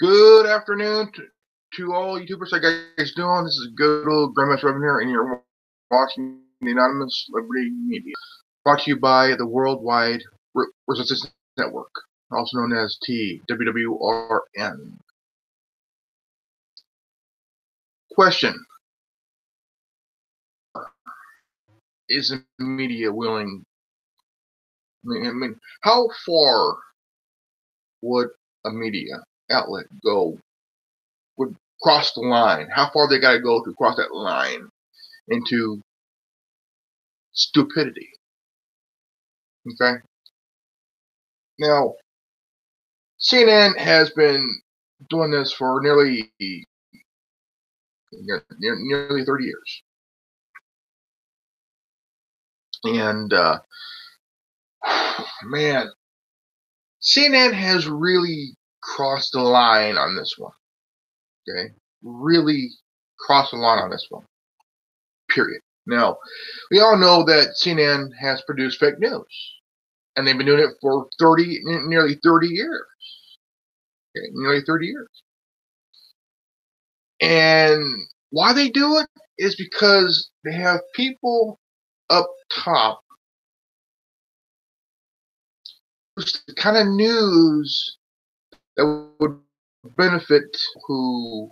Good afternoon to all YouTubers. How you guys doing? This is good old Grandmaster Revan here, and you're watching the Anonymous Liberty Media. Brought to you by the Worldwide Resistance Network, also known as TWWRN. Question: is the media willing? I mean, how far would a media outlet go? Would cross the line? How far they got to go to cross that line into stupidity? Okay. Now, CNN has been doing this for nearly 30 years, and man, CNN has really crossed the line on this one. Okay, really crossed the line on this one. Period. Now, we all know that CNN has produced fake news, and they've been doing it for nearly 30 years. Okay, nearly 30 years. And why they do it is because they have people up top the kind of news that would benefit who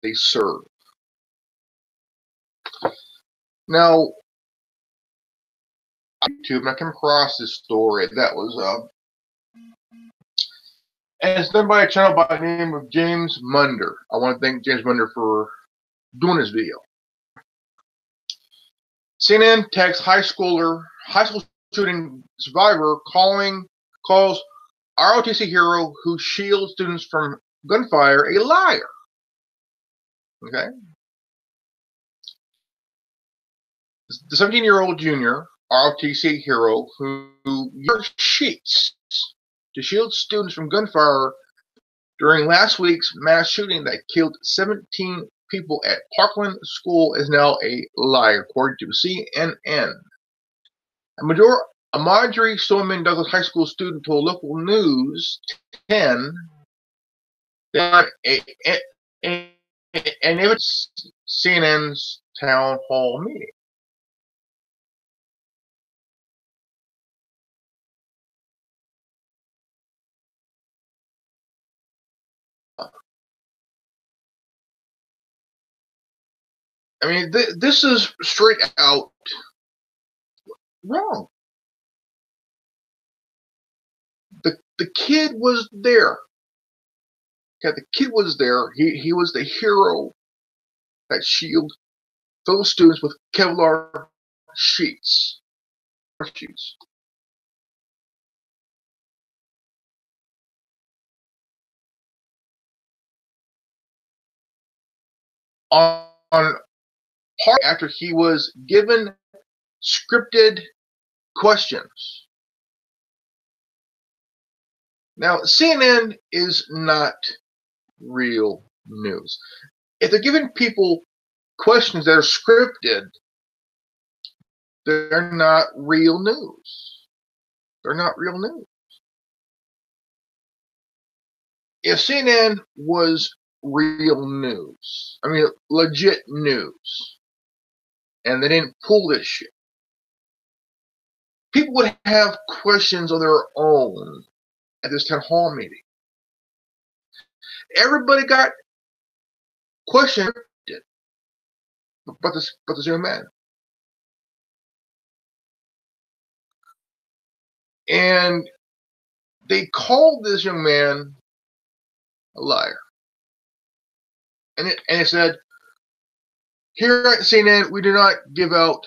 they serve. Now, on YouTube, I came across this story that was and it's done by a channel by the name of James Munder. I want to thank James Munder for doing this video. CNN text high school shooting survivor calls ROTC hero who shields students from gunfire a liar. Okay. The 17-year-old junior ROTC hero who used sheets to shield students from gunfire during last week's mass shooting that killed 17 people at Parkland School is now a liar, according to CNN. A Marjorie Stoneman Douglas High School student told local news 10 that and it was CNN's town hall meeting. I mean, this is straight out wrong. The kid was there. Yeah, the kid was there. He was the hero that shielded those students with Kevlar sheets. On part after he was given scripted questions. Now, CNN is not real news. If they're giving people questions that are scripted, they're not real news. They're not real news. If CNN was real news, I mean legit news, and they didn't pull this shit, people would have questions of their own at this town hall meeting. Everybody got questions about this young man. And they called this young man a liar. And it said, here at CNN, we do not give out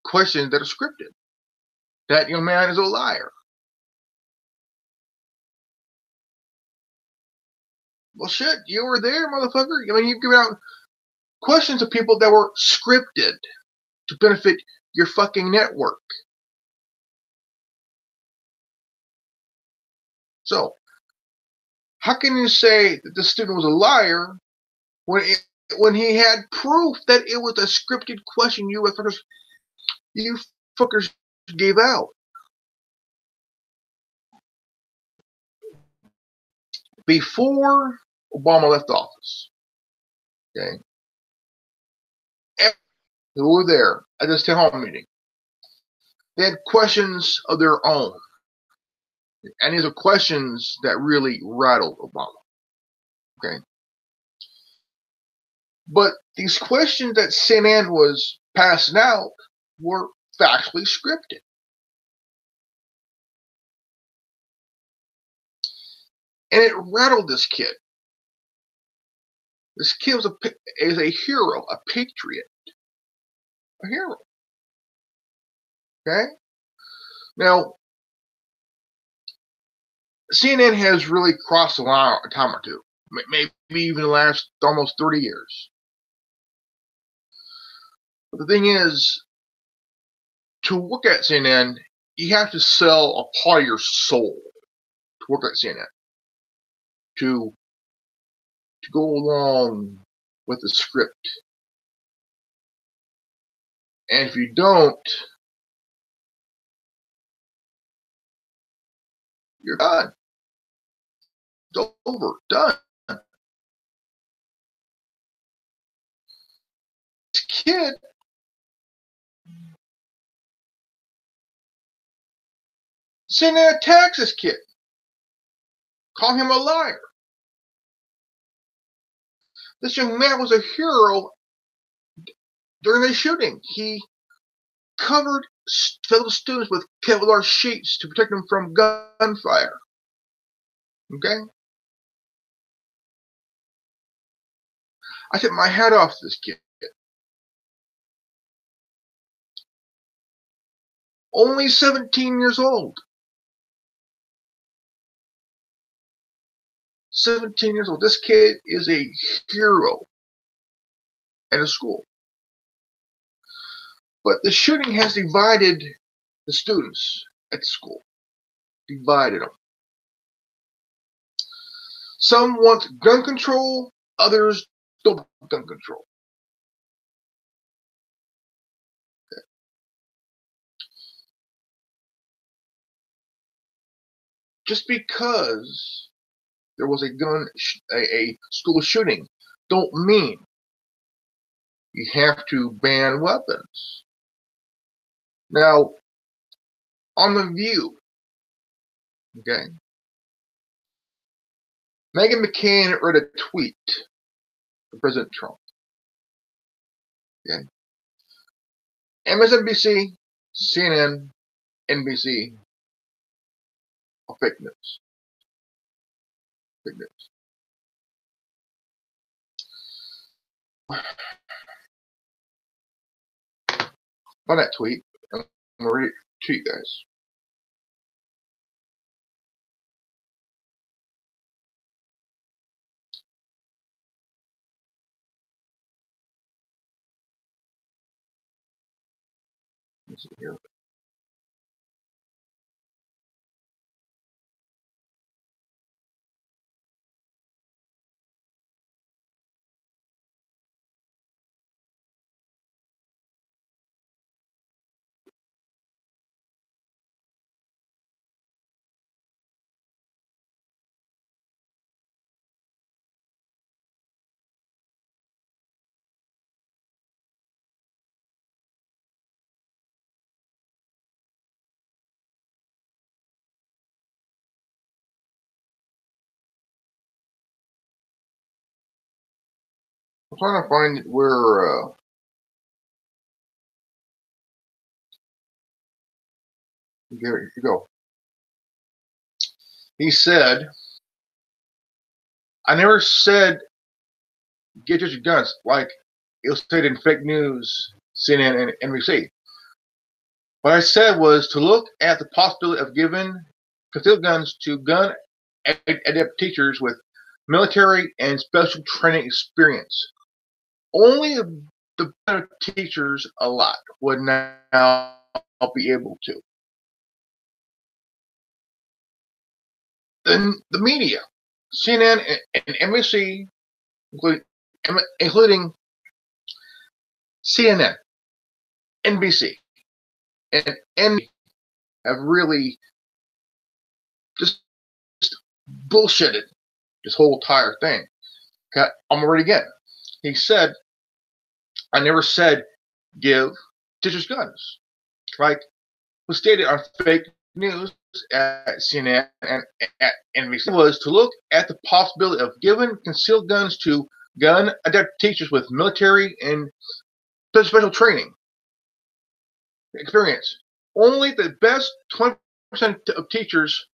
questions that are scripted. That young man is a liar. Well, shit, you were there, motherfucker. I mean, you've given out questions to people that were scripted to benefit your fucking network. So, how can you say that the student was a liar when he had proof that it was a scripted question you fuckers gave out? before Obama left office, okay, who were there at this town hall meeting, they had questions of their own. And these are questions that really rattled Obama. Okay. But these questions that CNN was passing out were factually scripted. And it rattled this kid. This kid is a hero, a patriot, a hero. Okay? Now, CNN has really crossed the line a time or two, maybe even the last almost 30 years. But the thing is, to work at CNN, you have to sell a part of your soul to work at CNN, to go along with the script. And if you don't, you're done. It's over. Done. This kid, CNN attacks this kid, call him a liar. This young man was a hero during the shooting. He covered fellow students with Kevlar sheets to protect them from gunfire. Okay? I took my hat off to this kid. Only 17 years old. 17 years old. This kid is a hero at a school. But the shooting has divided the students at the school. Divided them. Some want gun control, others don't want gun control. Okay. Just because there was a school shooting, don't mean you have to ban weapons. Now, on The View, okay, Meghan McCain read a tweet from President Trump. Okay. MSNBC, CNN, NBC are fake news. Fake news. Find that tweet. I'm going to read it to you guys. Let's see here. I'm trying to find where here you go. He said, I never said get your guns like it was stated in fake news, CNN and NBC. What I said was to look at the possibility of giving concealed guns to gun adept teachers with military and special training experience. Only the better teachers a lot would now be able to. Then the media, CNN and NBC, including CNN, NBC, and NBC have really just bullshitted this whole entire thing. Okay, I'm gonna read again. He said, "I never said give teachers guns." Right? Was stated on fake news at CNN and at NBC was to look at the possibility of giving concealed guns to gun adept teachers with military and special training experience. Only the best 20% of teachers,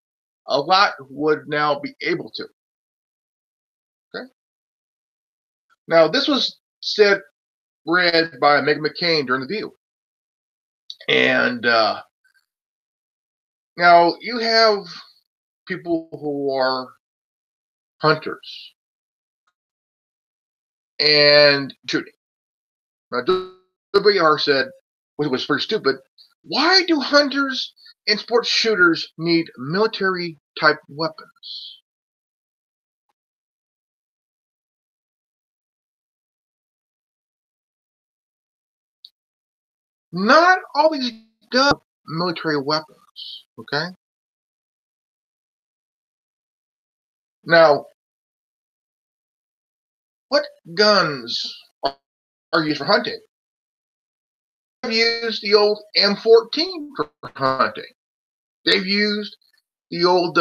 a lot, would now be able to. Okay. Now, this was read by Meghan McCain during the View. And now you have people who are hunters and shooting. Now, WR said, which was pretty stupid, why do hunters and sports shooters need military type weapons? Not all these guns are military weapons, okay? Now, what guns are used for hunting? They've used the old M14 for hunting. They've used the old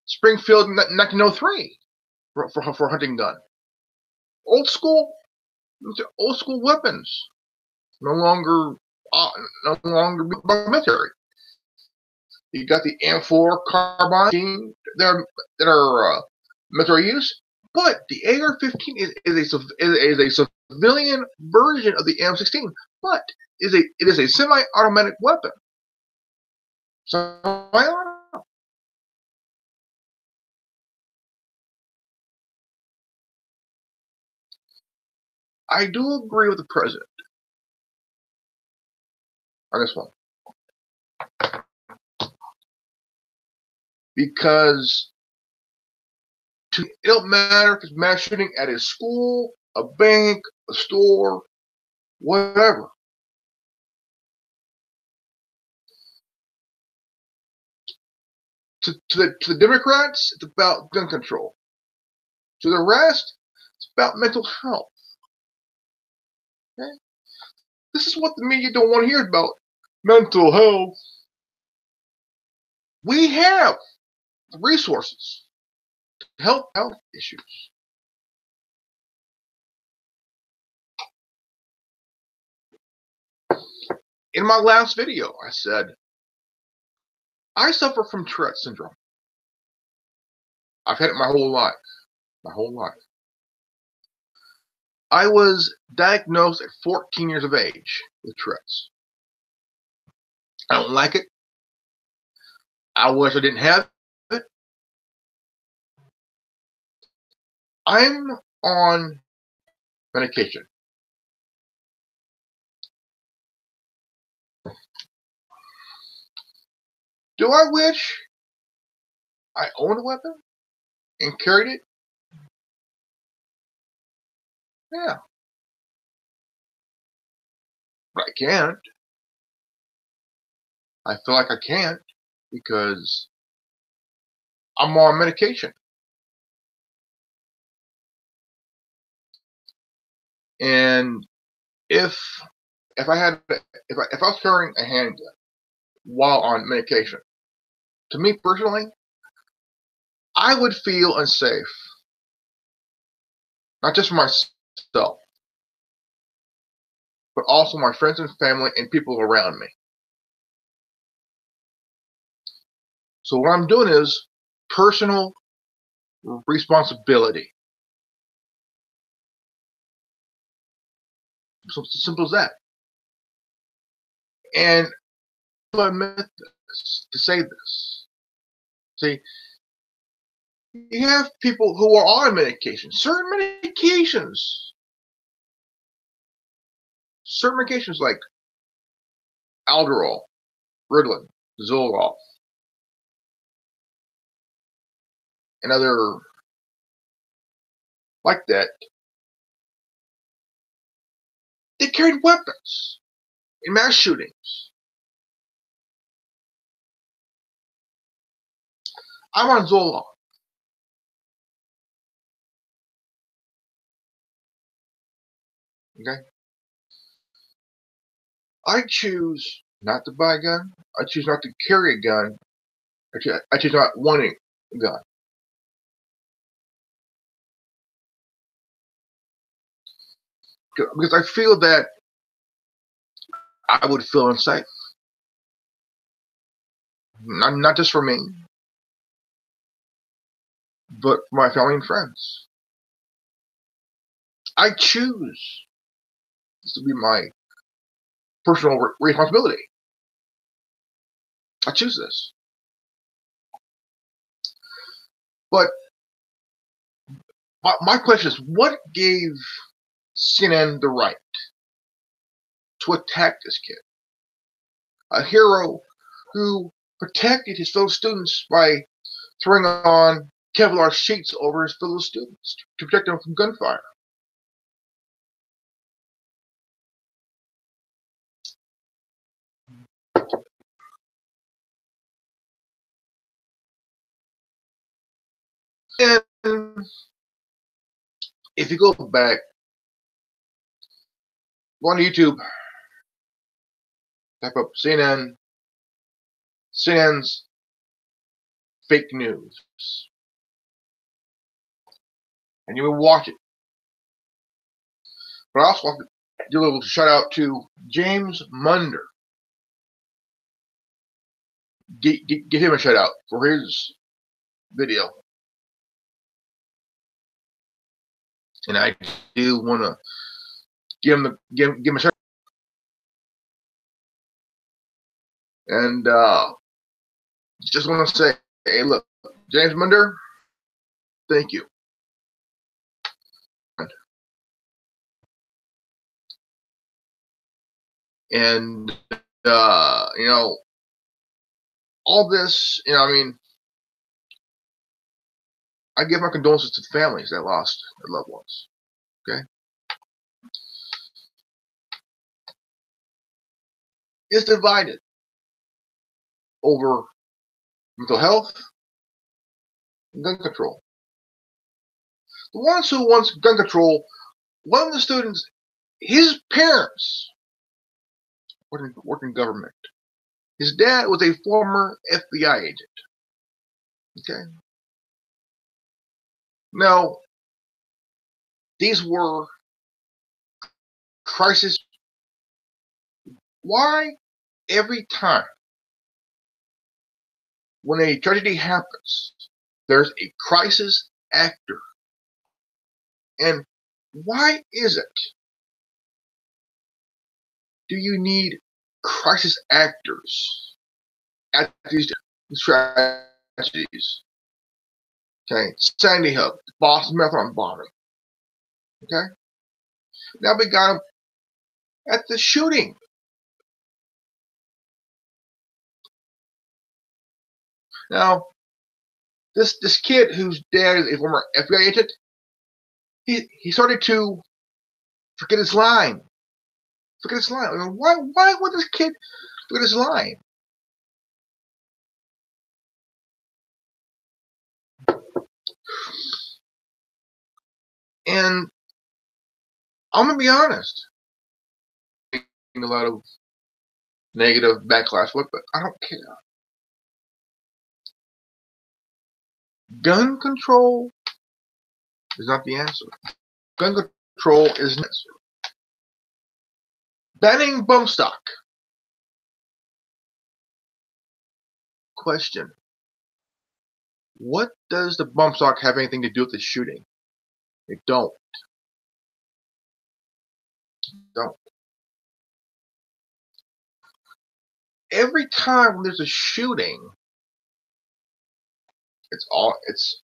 Springfield 1903 for hunting gun. Old school weapons, no longer military. You got the M4 carbine that are military use, but the AR-15 is a civilian version of the M16, but it is a semi-automatic weapon. I do agree with the president on this one, because it don't matter if it's mass shooting at a school, a bank, a store, whatever. To the Democrats, it's about gun control. To the rest, it's about mental health. Okay? This is what the media don't want to hear about. Mental health. We have the resources to help health issues. In my last video, I said, I suffer from Tourette syndrome. I've had it my whole life. My whole life. I was diagnosed at 14 years of age with Tourette's. I don't like it. I wish I didn't have it. I'm on medication. Do I wish I owned a weapon and carried it? Yeah. But I can't. I feel like I can't because I'm on medication. And if I was carrying a handgun while on medication, to me personally, I would feel unsafe. Not just for myself, but also my friends and family and people around me. So what I'm doing is personal responsibility. So simple as that. And I meant this, to say this. See, you have people who are on medication, certain medications like Alderol, Ritalin, Zoloft, and other like that. They carried weapons in mass shootings. I'm on Zoloft. Okay? I choose not to buy a gun. I choose not to carry a gun. I choose not wanting a gun. Because I feel that I would feel unsafe. Not just for me, but for my family and friends. I choose this to be my personal responsibility. I choose this. But my question is, what gave CNN the right to attack this kid? A hero who protected his fellow students by throwing on Kevlar sheets over his fellow students to protect them from gunfire. And if you go back, go on YouTube, type up CNN's fake news, and you will watch it. But I also want to do a little shout out to James Munder. Give him a shout out for his video. And I do want to give him a shout out. And just want to say, hey, look, James Munder, thank you. And you know, all this, you know, I mean, I give my condolences to the families that lost their loved ones. Okay, it's divided over mental health and gun control. The ones who wants gun control, one of the students, his parents work in government. His dad was a former FBI agent. Okay. Now, these were crisis. Why every time when a tragedy happens, there's a crisis actor? And why is it? Do you need crisis actors at these tragedies? Okay, Sandy Hook, Boston Marathon bombing. Okay, now we got him at the shooting. Now, this kid whose dad is a former FBI agent, he started to forget his line. Forget his line. I mean, why would this kid forget his line? And I'm gonna be honest, a lot of negative backlash, but I don't care. Gun control is not the answer. Gun control is not the answer. Banning bump stock. Question. What does the bump stock have anything to do with the shooting? It don't. Don't. Every time there's a shooting, it's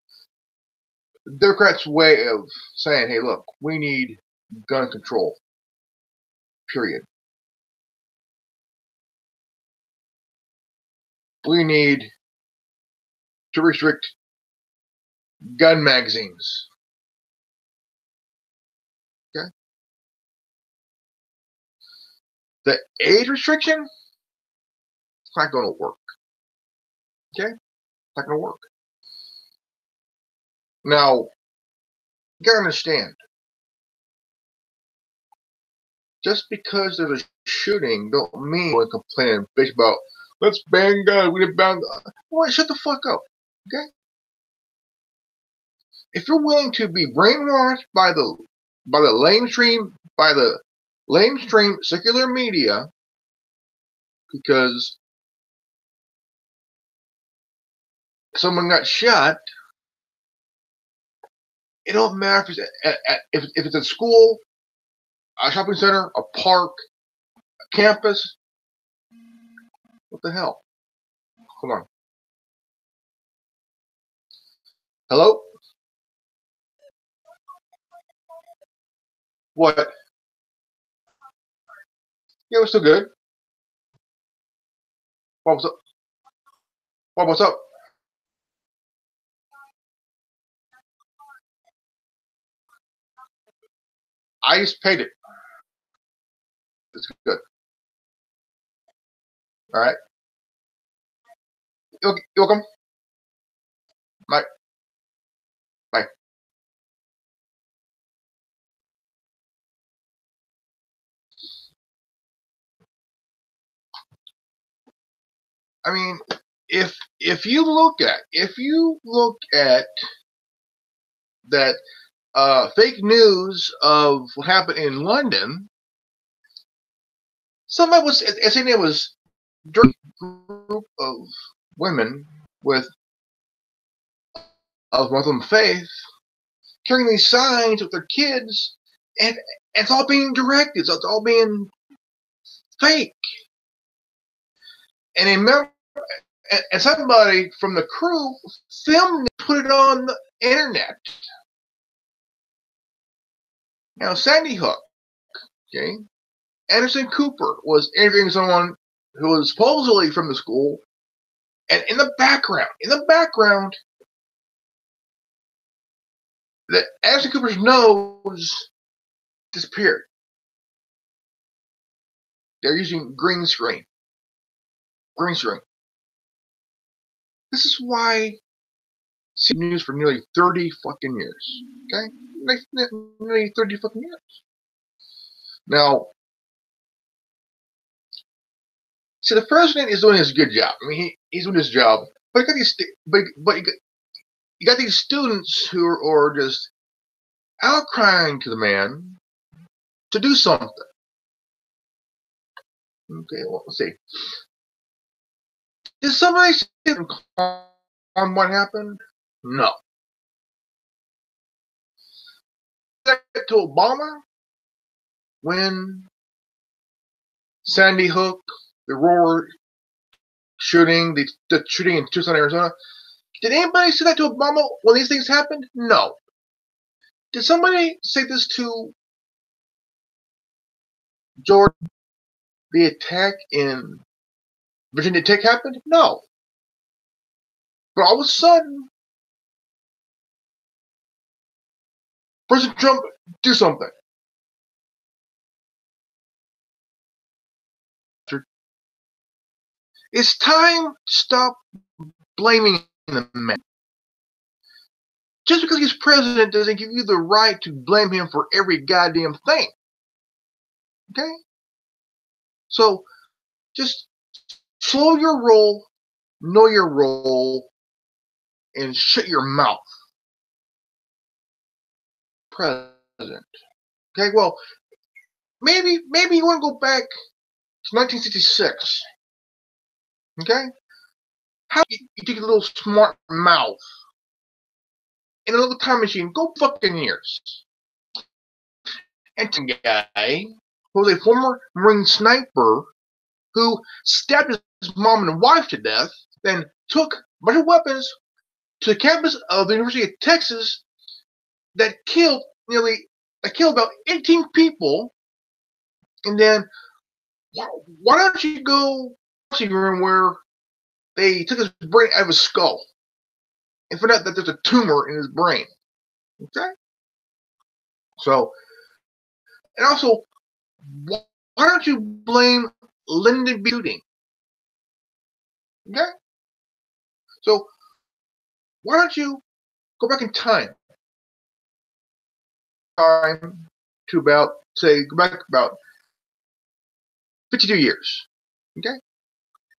the Democrats' way of saying, hey, look, we need gun control. Period. We need to restrict gun magazines. Okay? The age restriction, it's not going to work. Okay? It's not going to work. Now, you got to understand, just because there's a shooting, don't mean we complain and bitch about let's ban guns. We didn't ban. Well, shut the fuck up, okay? If you're willing to be brainwashed by the lamestream secular media because someone got shot, it don't matter if it's a school, a shopping center, a park, a campus. What the hell? Hold on. Hello? What? Yeah, we're still good. What's up? What's up? I just paid it. It's good. All right. You're welcome. Bye. Bye. I mean, if you look at that fake news of what happened in London, somebody was saying it was a group of women with of Muslim faith carrying these signs with their kids, and it's all being directed, so it's all being fake. And somebody from the crew filmed it, put it on the internet. Now, Sandy Hook, okay, Anderson Cooper was interviewing someone who was supposedly from the school, and in the background, that Anderson Cooper's nose disappeared. They're using green screen. This is why see news for nearly 30 fucking years. Okay? Nearly 30 fucking years. Now, see, the president is doing his good job. I mean, he's doing his job, but you got these students who are just outcrying to the man to do something. Okay, well, let's see. Did somebody say on what happened? No. To Obama when Sandy Hook, the Roar shooting, the shooting in Tucson, Arizona. Did anybody say that to Obama when these things happened? No. Did somebody say this to George? The attack in Virginia Tech happened? No. But all of a sudden, President Trump, do something. It's time to stop blaming the man. Just because he's president doesn't give you the right to blame him for every goddamn thing. Okay? So, just slow your roll, know your role, and shut your mouth. President. Okay, well, maybe you want to go back to 1966. Okay? How you take a little smart mouth in another time machine, go fucking years. And some guy who was a former Marine sniper who stabbed his mom and wife to death, then took a bunch of weapons to the campus of the University of Texas that killed about 18 people, and then why don't you go to the room where they took his brain out of his skull and found out that there's a tumor in his brain? Okay? So, and also, why don't you blame Lyndon B. shooting? Okay? So, why don't you go back in time to about, say, go back about 52 years. Okay?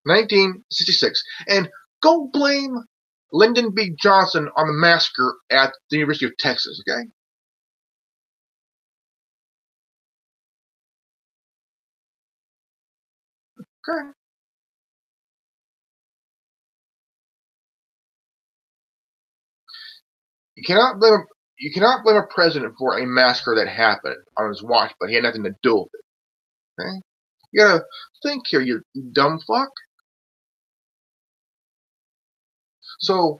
1966. And go blame Lyndon B. Johnson on the massacre at the University of Texas, okay? Okay. You cannot blame a president for a massacre that happened on his watch, but he had nothing to do with it. Okay? You gotta think here, you dumb fuck. So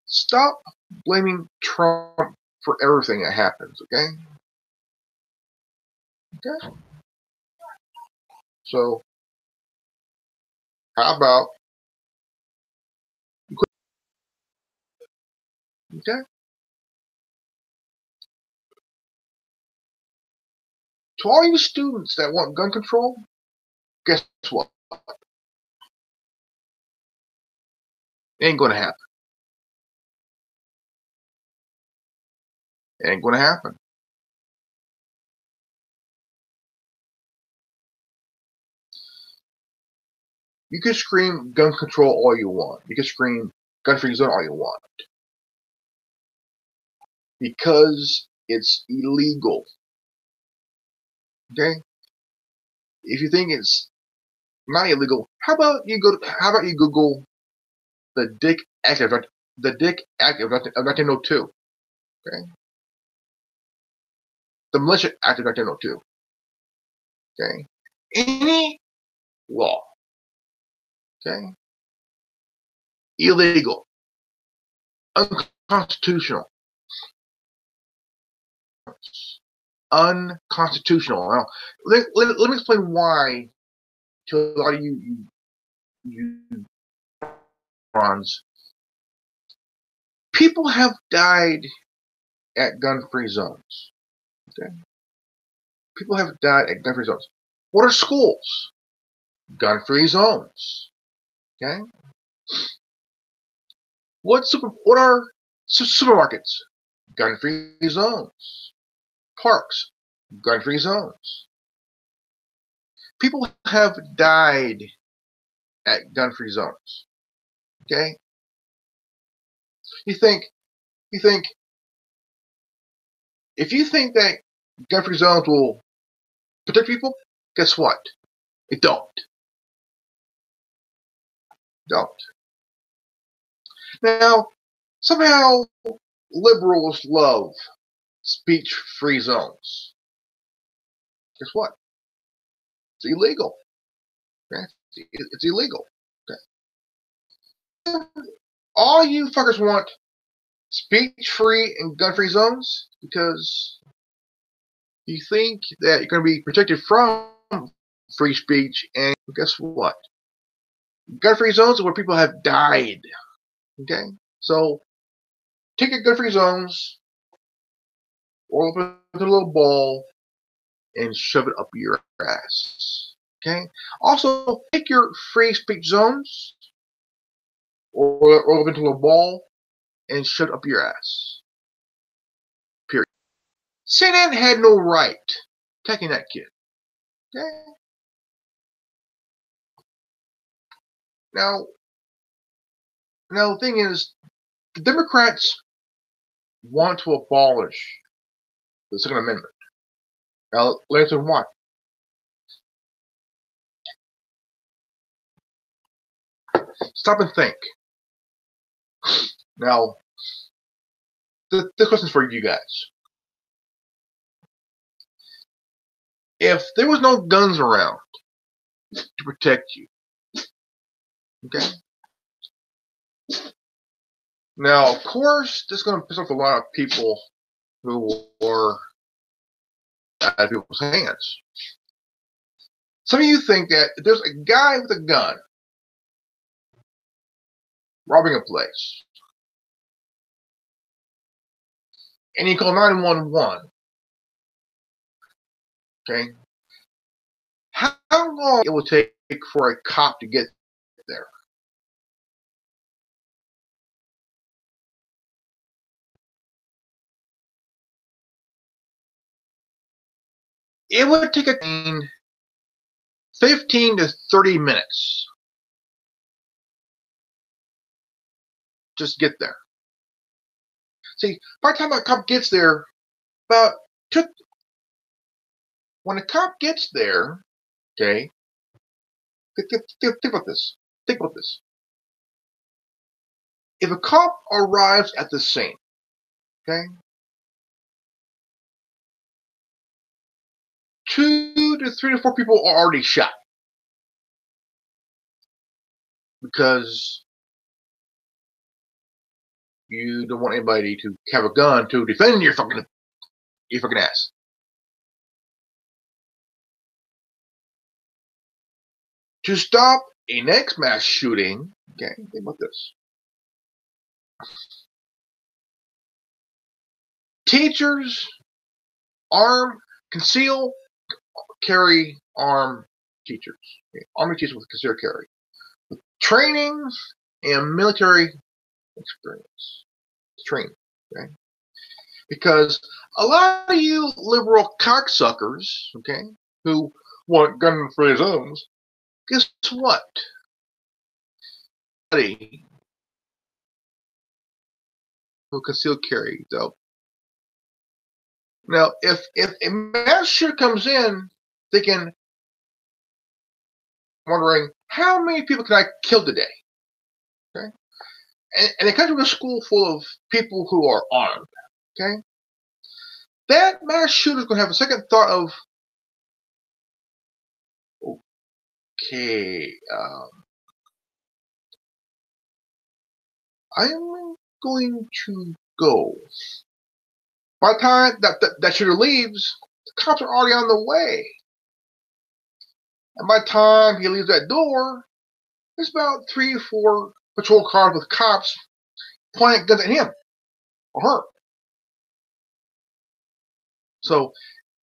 stop blaming Trump for everything that happens, okay? Okay? So how about okay? To all you students that want gun control, guess what? It ain't gonna happen. It ain't gonna happen. You can scream gun control all you want. You can scream gun free zone all you want. Because it's illegal. Okay? If you think it's not illegal, how about you Google the Dick Act of 1902. Okay? The Militia Act of 1902. Okay? Any law, okay? Illegal, unconstitutional, unconstitutional. Now, let me explain why to a lot of you morons. People have died at gun-free zones. Okay? People have died at gun-free zones. What are schools? Gun-free zones. Okay? What are supermarkets? Gun-free zones. Parks? Gun-free zones. People have died at gun-free zones. Okay? You think if you think that gun-free zones will protect people, guess what? It don't. Don't. Now, somehow liberals love speech-free zones. Guess what? It's illegal. Okay? It's illegal. Okay? All you fuckers want speech-free and gun-free zones because you think that you're going to be protected from free speech, and guess what? Gun-free zones are where people have died. Okay? So, take your gun-free zones, roll up into a little ball, and shove it up your ass. Okay? Also, take your free speech zones, roll up into a ball, and shove it up your ass. Period. CNN had no right attacking that kid. Okay? Now, the thing is, the Democrats want to abolish the Second Amendment. Now, let's tell you why. Stop and think. Now, the question's for you guys. If there was no guns around to protect you, okay? Now, of course, this is going to piss off a lot of people who are out of people's hands. Some of you think that if there's a guy with a gun robbing a place, and you call 911, okay? How long it will take for a cop to get there? It would take 15 to 30 minutes. Just get there. See, by the time a cop gets there, about when a cop gets there, okay, think about this. Think about this. If a cop arrives at the scene, okay, 2 to 3 to 4 people are already shot because you don't want anybody to have a gun to defend your fucking ass. To stop a next mass shooting, okay, think about this. Teachers conceal carry arm teachers. Okay? Army teachers with conceal carry. With trainings and military experience. Training, okay? Because a lot of you liberal cocksuckers, okay, who want gun-free zones, guess what? Who conceal carry, though. Now, if a mass shooter comes in thinking, wondering, how many people can I kill today? Okay? And they come to a school full of people who are armed, okay? That mass shooter is going to have a second thought of, okay, I'm going to go. By the time that shooter leaves, the cops are already on the way. And by the time he leaves that door, there's about 3 or 4 patrol cars with cops pointing guns at him or her. So,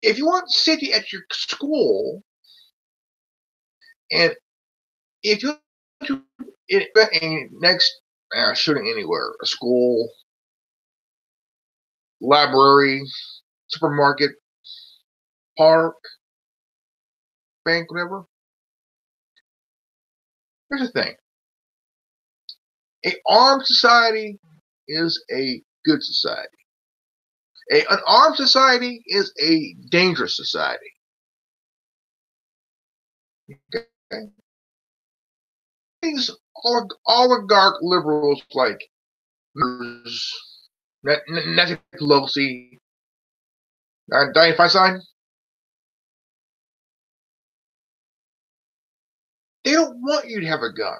if you want safety at your school, and if you want to invent a next shooting anywhere, a school, library, supermarket, park, bank, whatever, here's the thing. An armed society is a good society. An armed society is a dangerous society. Okay? These oligarch liberals like Nancy Pelosi, Dianne Feinstein, they don't want you to have a gun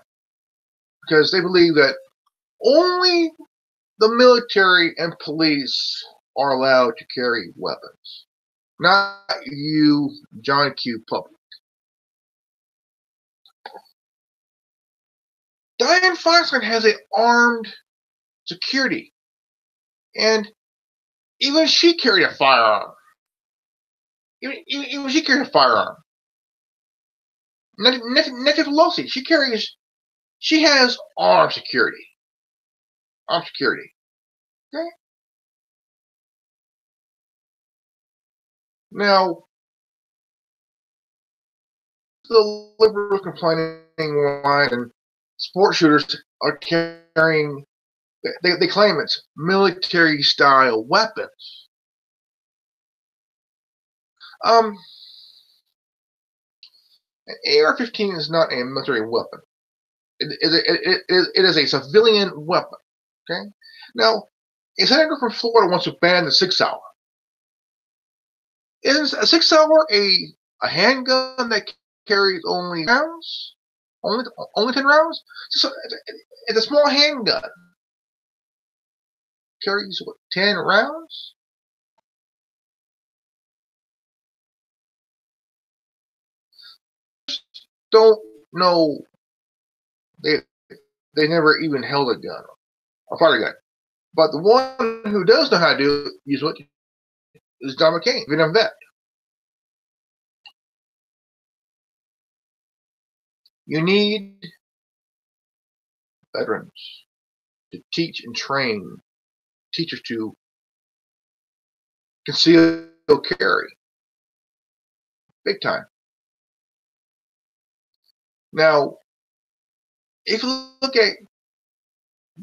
because they believe that only the military and police are allowed to carry weapons, not you, John Q. Public. Dianne Feinstein has an armed security, and even she carried a firearm. Even she carried a firearm. Nancy Pelosi, she has armed security. Armed security. Okay? Now, the liberals complaining why and sport shooters are carrying, they claim it's military-style weapons. An AR-15 is not a military weapon. It is a civilian weapon. Okay? Now, a senator from Florida wants to ban the 6-hour. Is a 6-hour a handgun that carries only rounds? Only 10 rounds? It's a small handgun. Carries what, 10 rounds? Don't know. They never even held a gun, a fire gun. But the one who does know how to use it is John McCain, Vietnam vet. You need veterans to teach and train teachers to conceal carry. Big time. Now, if you look at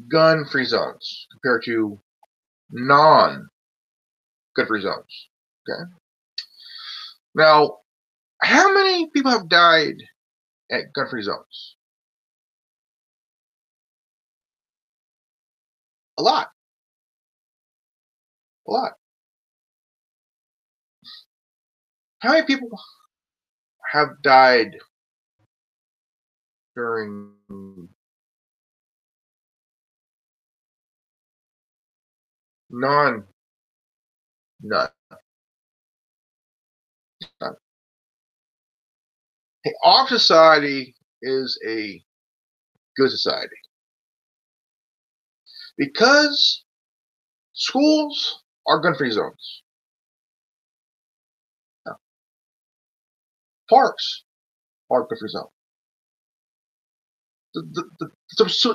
gun-free zones compared to non-gun-free zones, okay? Now, how many people have died at gun-free zones? A lot. A lot. How many people have died during non none? None. Hey, our society is a good society because schools are gun-free zones. Now, parks are gun-free zones. The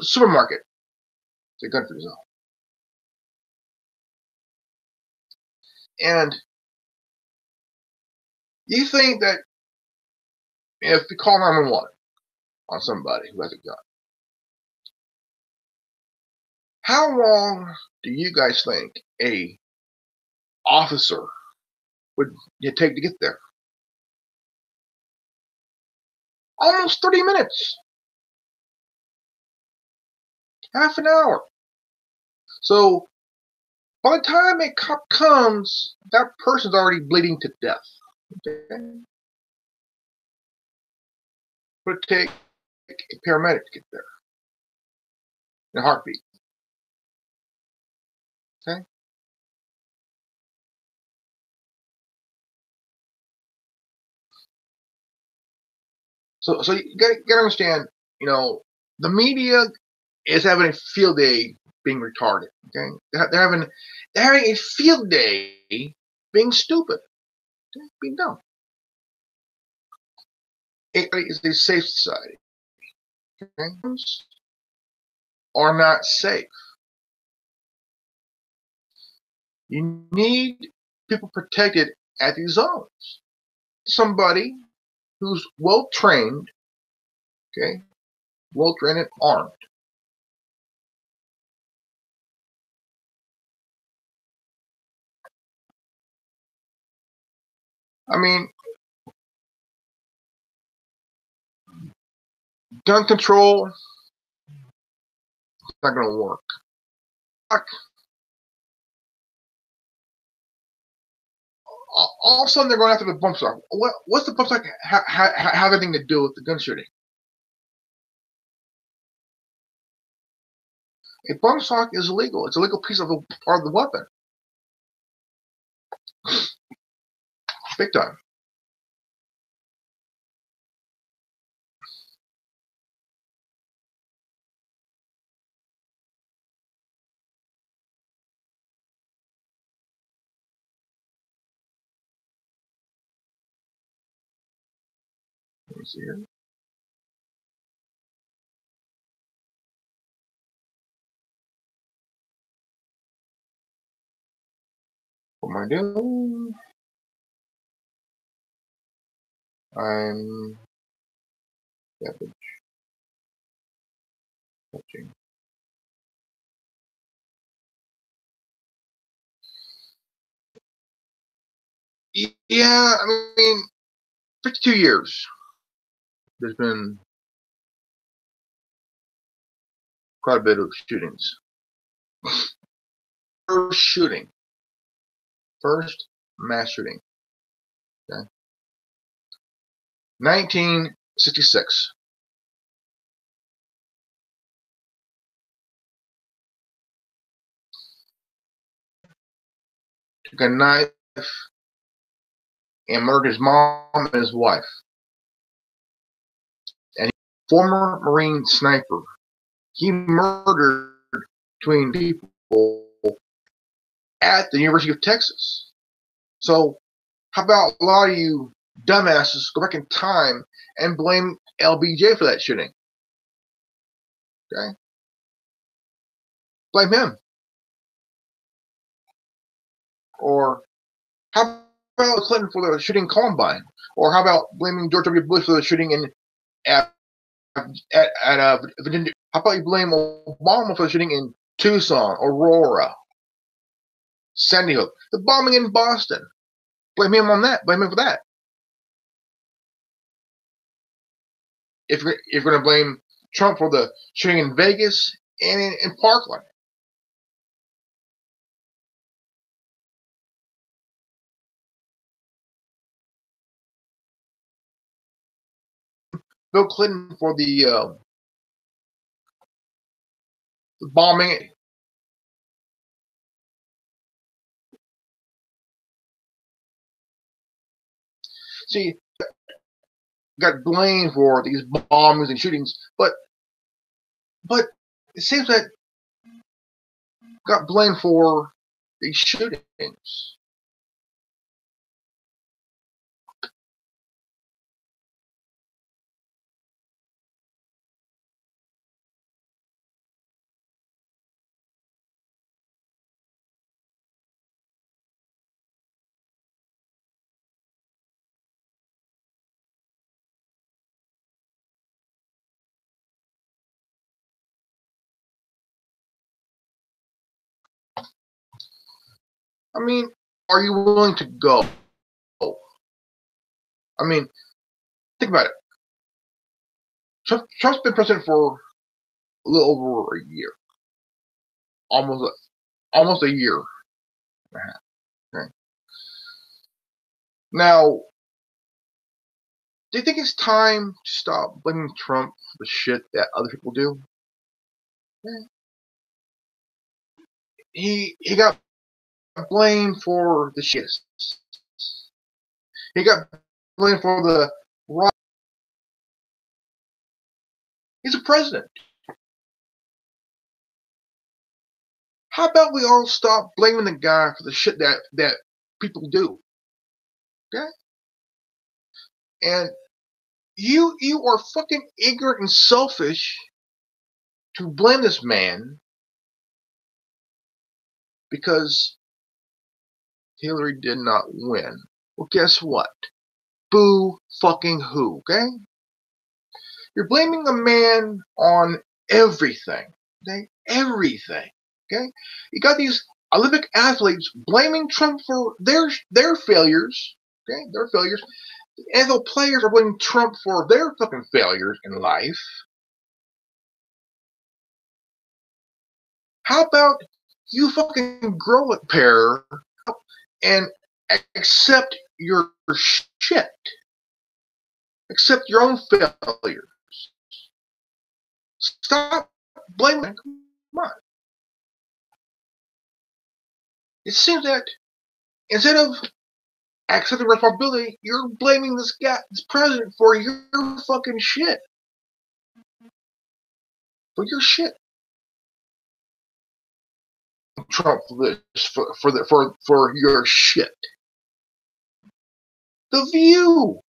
supermarket is a gun-free zone. And you think that if you call 911 on somebody who has a gun, how long do you guys think a officer would take to get there? Almost 30 minutes, half an hour. So by the time a cop comes, that person's already bleeding to death. Okay? Would it take a paramedic to get there in a heartbeat? Okay? So you gotta understand, the media is having a field day being retarded. Okay, they're having a field day being stupid, okay? Being dumb. It is a safe society. Okay? Are not safe. You need people protected at these zones. Somebody who's well trained, okay, well trained and armed. I mean, gun control is not going to work. All of a sudden, they're going after the bump stock. What's the bump stock have anything to do with the gun shooting? A bump stock is illegal. It's a legal piece of the part of the weapon. Big time. Let me see here. What am I doing? I'm touching. Yeah, I mean, 52 years. There's been quite a bit of shootings. First shooting. First mass shooting. Okay. 1966. Took a knife and murdered his mom and his wife. And former Marine sniper. He murdered between people at the University of Texas. So how about a lot of you dumbasses go back in time and blame LBJ for that shooting? Okay? Blame him. Or how about Clinton for the shooting Columbine? Or how about blaming George W. Bush for the shooting in Virginia. How about you blame Obama for shooting in Tucson, Aurora, Sandy Hook, the bombing in Boston? Blame him on that. Blame him for that. If you're going to blame Trump for the shooting in Vegas and in Parkland. Bill Clinton for the bombing. See, got blamed for these bombings and shootings, but it seems that got blamed for these shootings. I mean, are you willing to go? I mean, think about it. Trump's been president for a little over a year, almost a year and a half. Okay. Now, do you think it's time to stop blaming Trump for the shit that other people do? He got blamed for the shit. He got blamed for the right. He's a president. How about we all stop blaming the guy for the shit that people do? Okay? And you are fucking ignorant and selfish to blame this man because Hillary did not win. Well, guess what? Boo fucking who, okay? You're blaming a man on everything, okay? Everything, okay? You got these Olympic athletes blaming Trump for their failures, okay? Their failures. The NFL players are blaming Trump for their fucking failures in life. How about you fucking grow a pair and accept your shit? Accept your own failures. Stop blaming. Come on. It seems that instead of accepting responsibility, you're blaming this guy, this president, for your fucking shit. For your shit. Trump for this, for your shit. The View.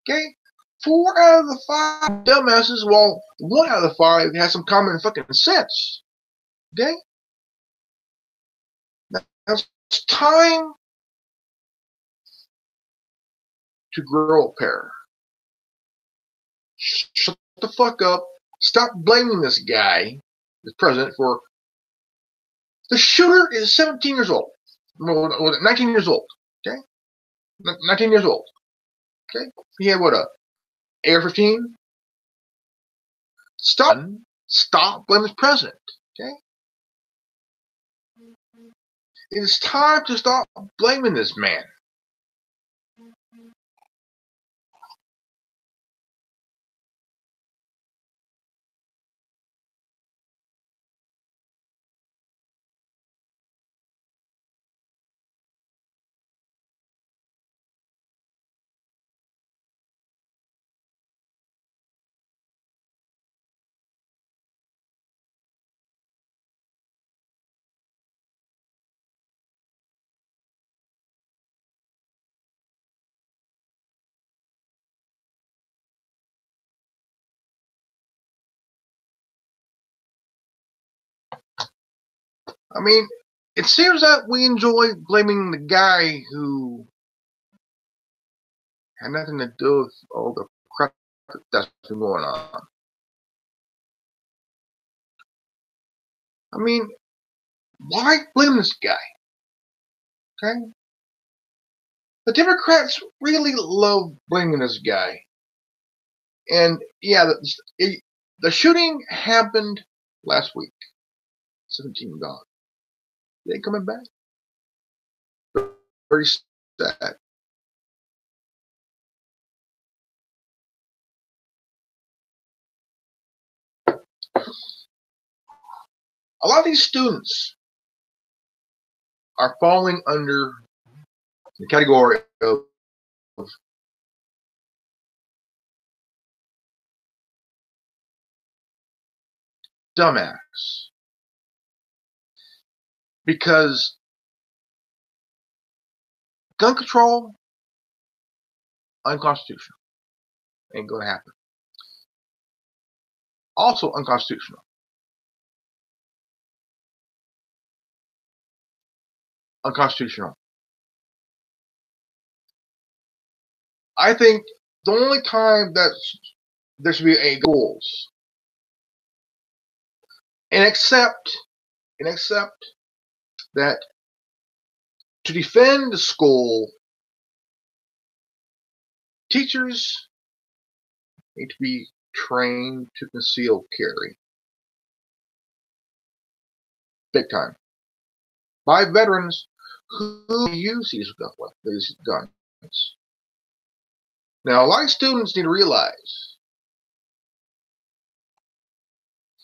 Okay? 4 out of the 5 dumbasses, well, 1 out of the 5 has some common fucking sense. Okay? Now it's time to grow a pair. Shut the fuck up. Stop blaming this guy, the president, for the shooter is 17 years old. 19 years old. Okay? 19 years old. Okay? He had what, a AR-15? Stop blaming the president. Okay? It is time to stop blaming this man. I mean, it seems that we enjoy blaming the guy who had nothing to do with all the crap that's been going on. I mean, why blame this guy? Okay? The Democrats really love blaming this guy. And yeah, the shooting happened last week. 17 gone. They ain't coming back. Very sad. A lot of these students are falling under the category of dumbass because gun control unconstitutional. Ain't gonna happen. Also unconstitutional. Unconstitutional. I think the only time that there should be a goals and accept that to defend the school, teachers need to be trained to conceal carry. Big time. By veterans who use these guns. Now, a lot of students need to realize,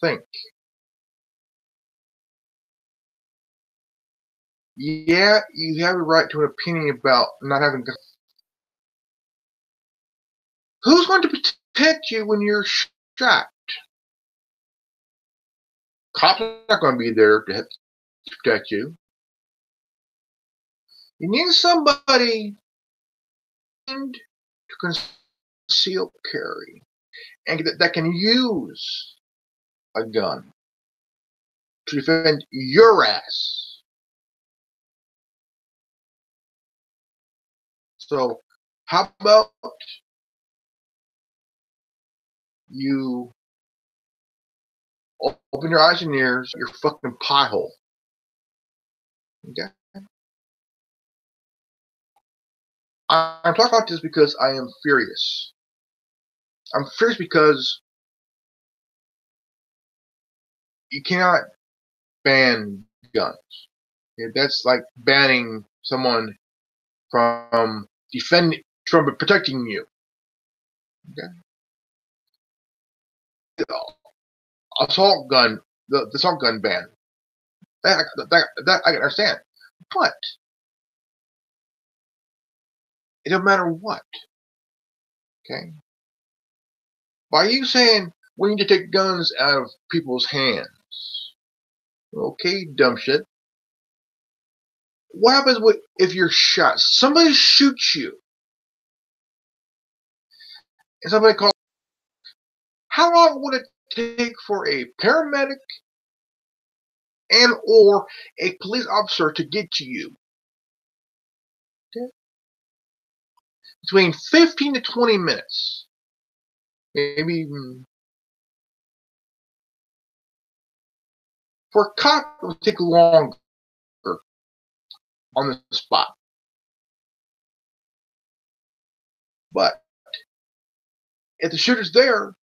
think. Yeah, you have a right to an opinion about not having guns. Who's going to protect you when you're shot? Cops are not going to be there to protect you. You need somebody to conceal carry and that can use a gun to defend your ass. So, how about you open your eyes and ears, your fucking pie hole. Okay? I'm talking about this because I am furious. I'm furious because you cannot ban guns. Okay? That's like banning someone from protecting you. Okay? The assault gun ban. That I can understand. But it don't matter what. Okay? By you saying we need to take guns out of people's hands. Okay, dumb shit. What happens if you're shot? Somebody shoots you. And somebody calls. How long would it take for a paramedic and or a police officer to get to you? Okay. Between 15 to 20 minutes. Maybe even. For a cop, it would take longer on the spot. But if the shooter's there,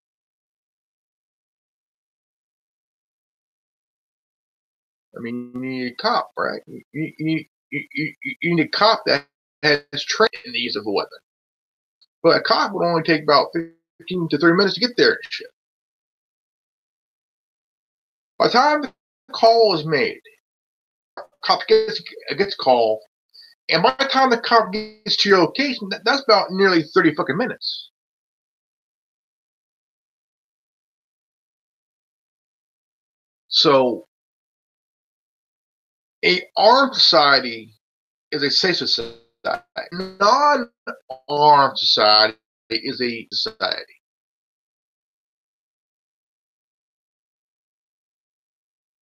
I mean, you need a cop, right? You need a cop that has trained in the use of a weapon. But a cop would only take about 15 to 30 minutes to get there and shit. By the time the call is made, cop gets a call, and by the time the cop gets to your location, that's about nearly 30 fucking minutes. So, a armed society is a safe society. Non-armed society is a society.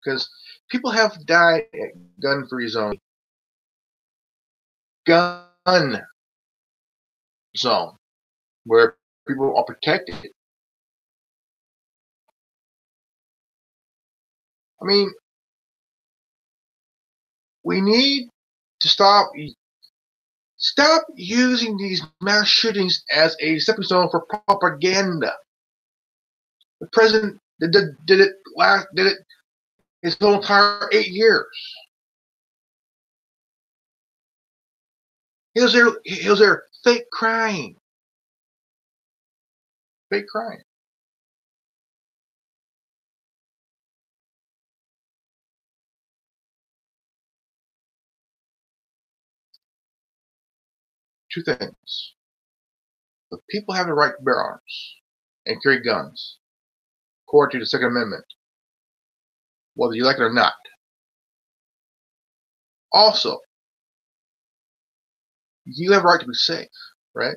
Because people have died at gun-free zone. Gun zone. Where people are protected. I mean, We need to stop using these mass shootings as a stepping stone for propaganda. The president did it his whole entire 8 years. He was there fake crying. Fake crying. Two things. The people have the right to bear arms and carry guns, according to the Second Amendment, whether you like it or not. Also, you have a right to be safe, right?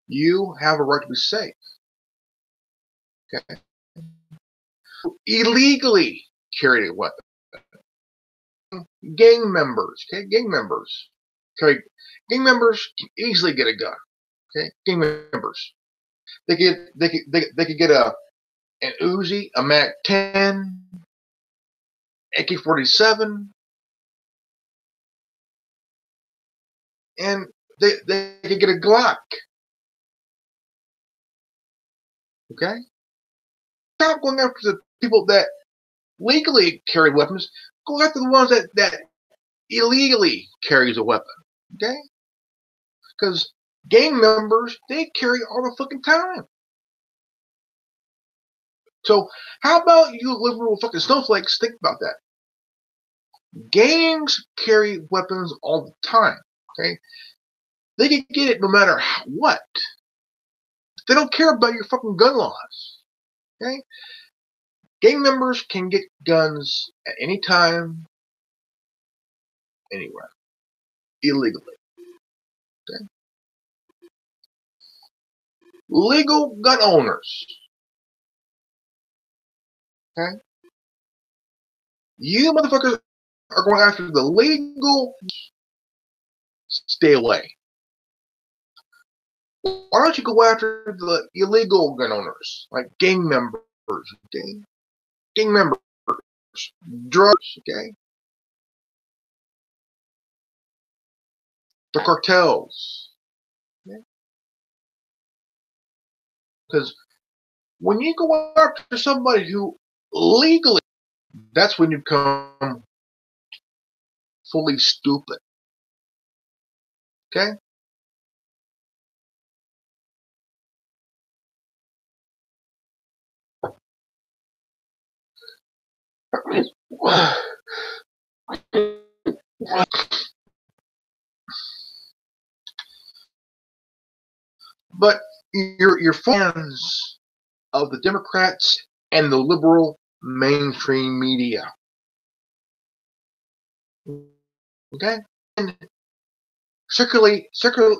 You have a right to be safe. Okay? Illegally carry a weapon. Gang members, okay? Gang members can easily get a gun. Okay? Gang members. They could get an Uzi, a MAC-10, AK-47, and they could get a Glock. Okay? Stop going after the people that legally carry weapons. Go after the ones that illegally carries a weapon. Okay? Because gang members, they carry all the fucking time. So how about you liberal fucking snowflakes think about that? Gangs carry weapons all the time. Okay? They can get it no matter what. They don't care about your fucking gun laws. Okay? Gang members can get guns at any time, anywhere, illegally. Okay? Legal gun owners. Okay? You motherfuckers are going after the legal. Stay away. Why don't you go after the illegal gun owners, like gang members, okay? Gang members, drugs, okay? The cartels, okay? Because when you go after somebody who legally, that's when you become fully stupid, okay? But you're fans of the Democrats and the liberal mainstream media. Okay? And you're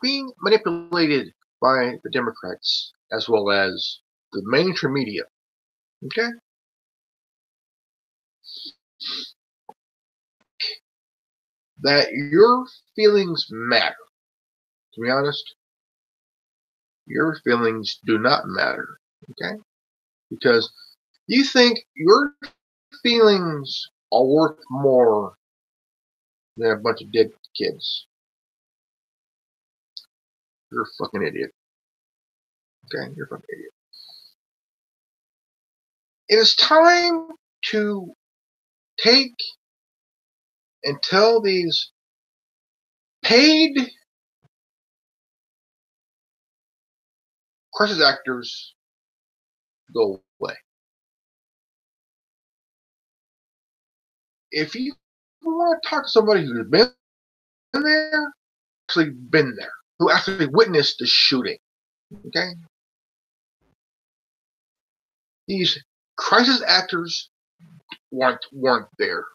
being manipulated by the Democrats as well as the mainstream media. Okay? That your feelings matter. To be honest, your feelings do not matter. Okay? Because you think your feelings are worth more than a bunch of dead kids. You're a fucking idiot. Okay? You're a fucking idiot. It is time to take and tell these paid crisis actors to go away. If you want to talk to somebody who's been there, actually been there, who actually witnessed the shooting, okay? These crisis actors weren't there.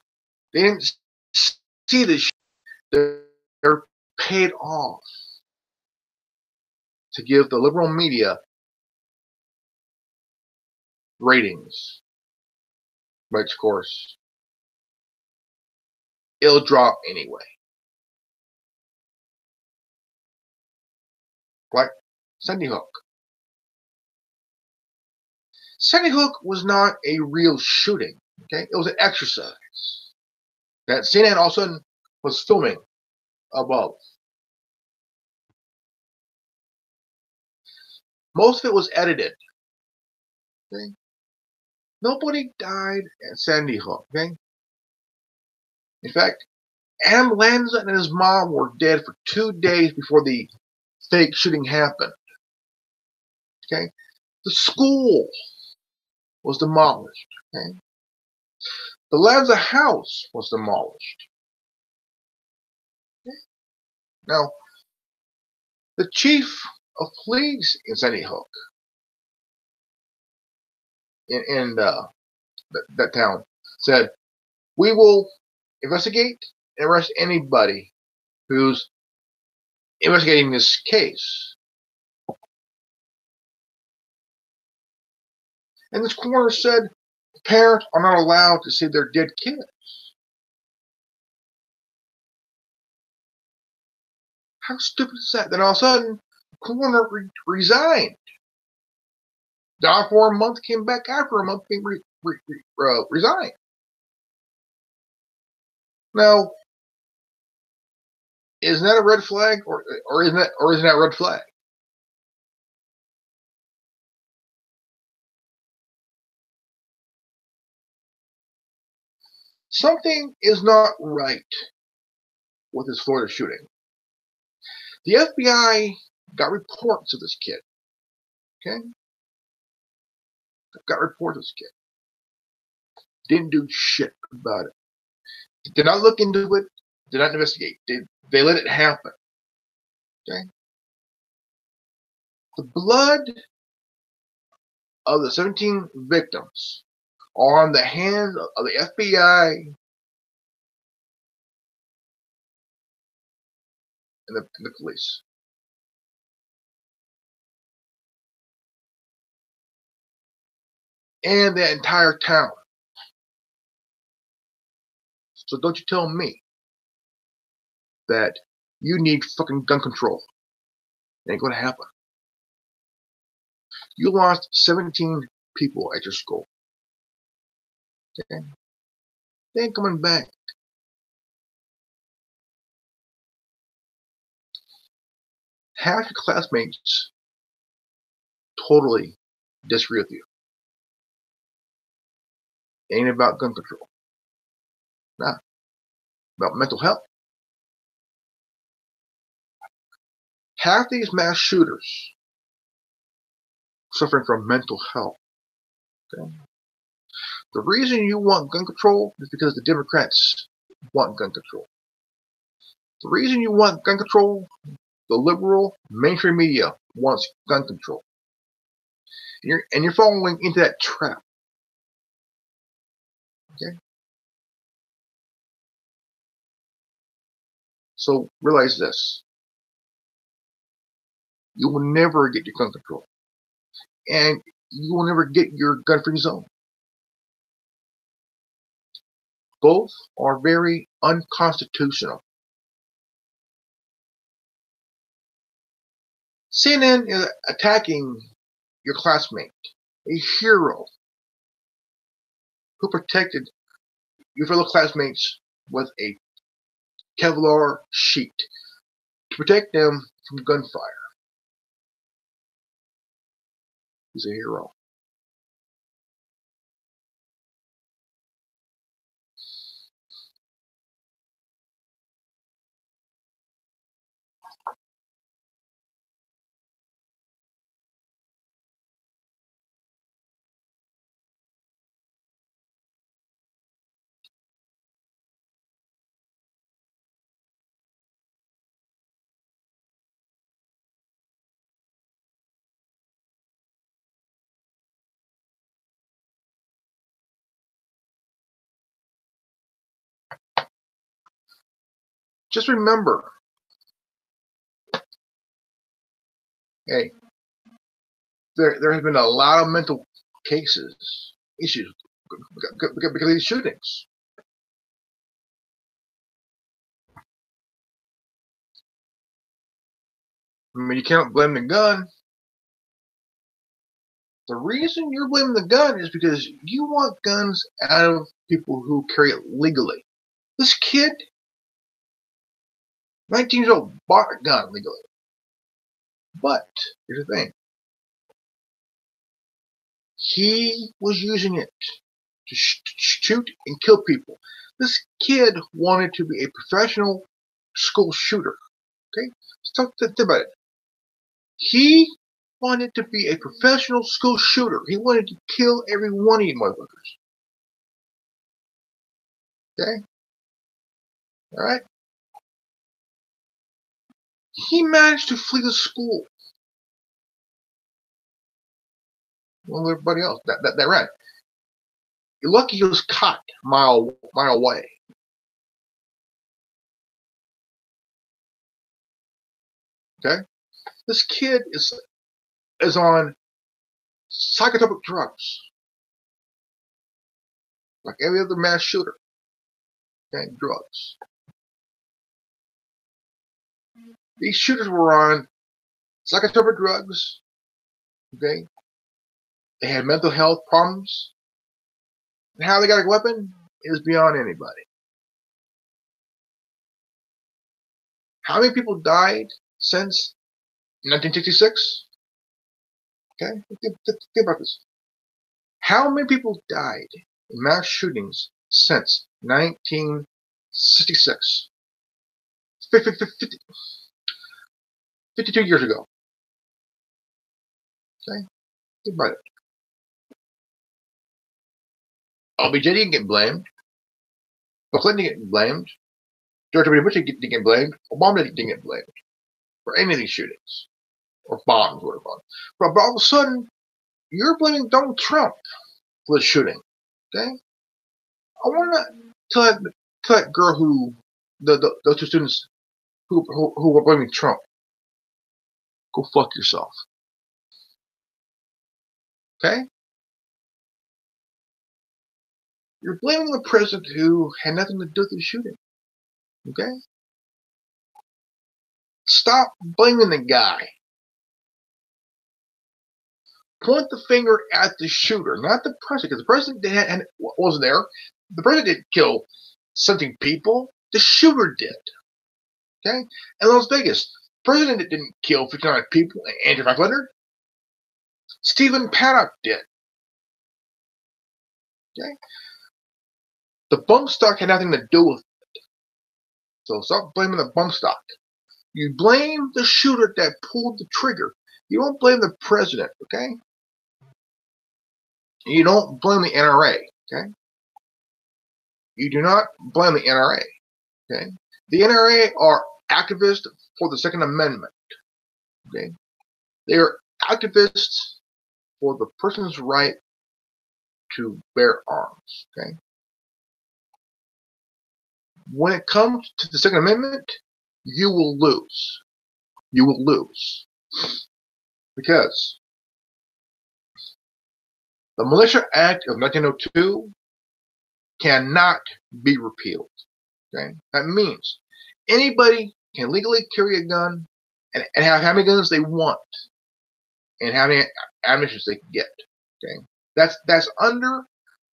They didn't see the shit. They're paid off to give the liberal media ratings, which of course it'll drop anyway. Like Sandy Hook. Sandy Hook was not a real shooting. Okay, it was an exercise that CNN all of a sudden was filming above. Most of it was edited. Okay, nobody died at Sandy Hook. Okay, in fact, Adam Lanza and his mom were dead for 2 days before the fake shooting happened. Okay, the school was demolished. Okay, the Lanza house was demolished. Okay? Now, the chief of police in Sandy Hook, in that town, said, "We will investigate and arrest anybody who's investigating this case." And this coroner said parents are not allowed to see their dead kids. How stupid is that? Then all of a sudden, the coroner resigned. Died for a month, came back after a month, being resigned. Now, isn't that a red flag, or isn't that a red flag? Something is not right with this Florida shooting. The FBI got reports of this kid. Okay, got reports of this kid. Didn't do shit about it. Did not look into it. Did not investigate. They let it happen. Okay. The blood of the 17 victims are on the hands of the FBI and the police. And the entire town. So don't you tell me that you need fucking gun control. It ain't gonna happen. You lost 17 people at your school. Okay? They ain't coming back. Half your classmates totally disagree with you. It ain't about gun control. Nah. About mental health. Half these mass shooters suffering from mental health. Okay? The reason you want gun control is because the Democrats want gun control. The reason you want gun control, the liberal mainstream media wants gun control. And you're falling into that trap. Okay? So realize this. You will never get your gun control. And you will never get your gun-free zone. Both are very unconstitutional. CNN is attacking your classmate, a hero who protected your fellow classmates with a Kevlar sheet to protect them from gunfire. He's a hero. Just remember, hey, there has been a lot of mental issues because of these shootings. I mean, you can't blame the gun. The reason you're blaming the gun is because you want guns out of people who carry it legally. This kid, 19 years old, bought a gun legally. But here's the thing. He was using it to shoot and kill people. This kid wanted to be a professional school shooter. Okay? So think about it. He wanted to be a professional school shooter. He wanted to kill every one of you motherfuckers. Okay? Alright? He managed to flee the school. Well, everybody else that ran. You're lucky he was caught a mile away. Okay? This kid is on psychotropic drugs. Like every other mass shooter. Okay, drugs. These shooters were on psychotropic drugs. Okay? They had mental health problems. And how they got a weapon is beyond anybody. How many people died since 1966? Okay? Think about this. How many people died in mass shootings since 1966? 52 years ago. Okay? Think about it. LBJ didn't get blamed. Bill Clinton didn't get blamed. George W. Bush didn't get blamed. Obama didn't get blamed for any of these shootings. Or bombs, whatever. But all of a sudden, you're blaming Donald Trump for the shooting. Okay? I want to tell that girl who, those two students who were blaming Trump, go fuck yourself. Okay? You're blaming the president who had nothing to do with the shooting. Okay? Stop blaming the guy. Point the finger at the shooter, not the president, because the president wasn't there. The president didn't kill 17 people. The shooter did. Okay? In Las Vegas, the president didn't kill 59 people and Andrew 500. Stephen Paddock did. Okay? The bump stock had nothing to do with it. So stop blaming the bump stock. You blame the shooter that pulled the trigger. You don't blame the president, okay? You don't blame the NRA, okay? You do not blame the NRA, okay? The NRA are activists for the Second Amendment, okay? They are activists for the person's right to bear arms, okay? When it comes to the Second Amendment, you will lose. You will lose. Because the Militia Act of 1902 cannot be repealed. Okay? That means anybody can legally carry a gun and have how many guns they want and how many ammunition they can get. Okay? That's under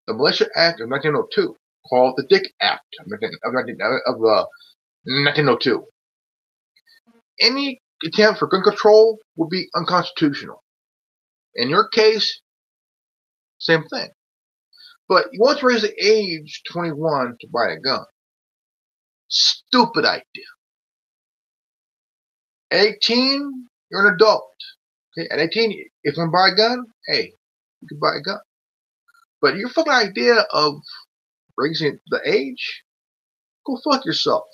the Militia Act of 1902, called the Dick Act of 1902. Any attempt for gun control would be unconstitutional. In your case, same thing. But you want to raise the age 21 to buy a gun. Stupid idea. 18, you're an adult. Okay? At 18, if you want to buy a gun, hey, you can buy a gun. But your fucking idea of raising the age, go fuck yourself.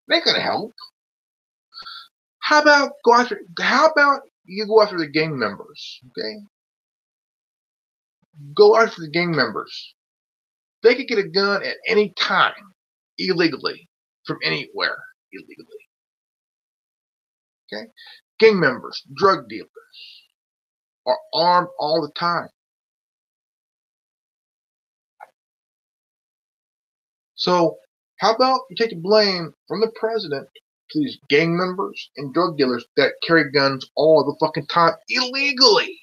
It ain't gonna help. How about you go after the gang members, okay? Go after the gang members. They could get a gun at any time, illegally, from anywhere, illegally. Okay? Gang members, drug dealers, are armed all the time. So, how about you take the blame from the president to these gang members and drug dealers that carry guns all the fucking time illegally?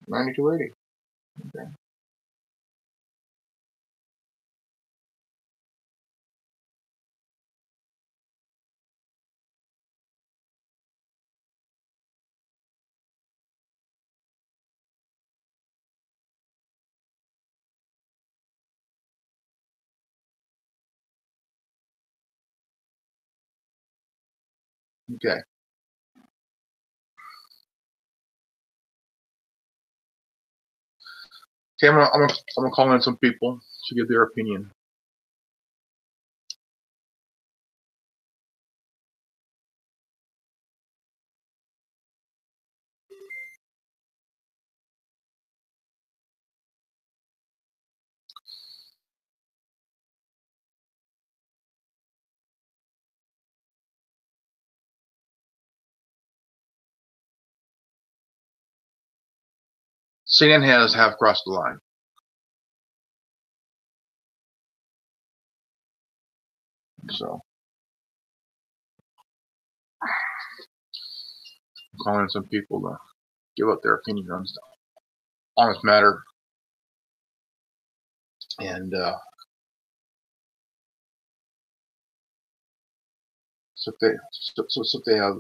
9280. Okay. Okay. Okay, I'm gonna call in some people to give their opinion. CNN have crossed the line. So I'm calling in some people to give up their opinion on this matter. And so if they have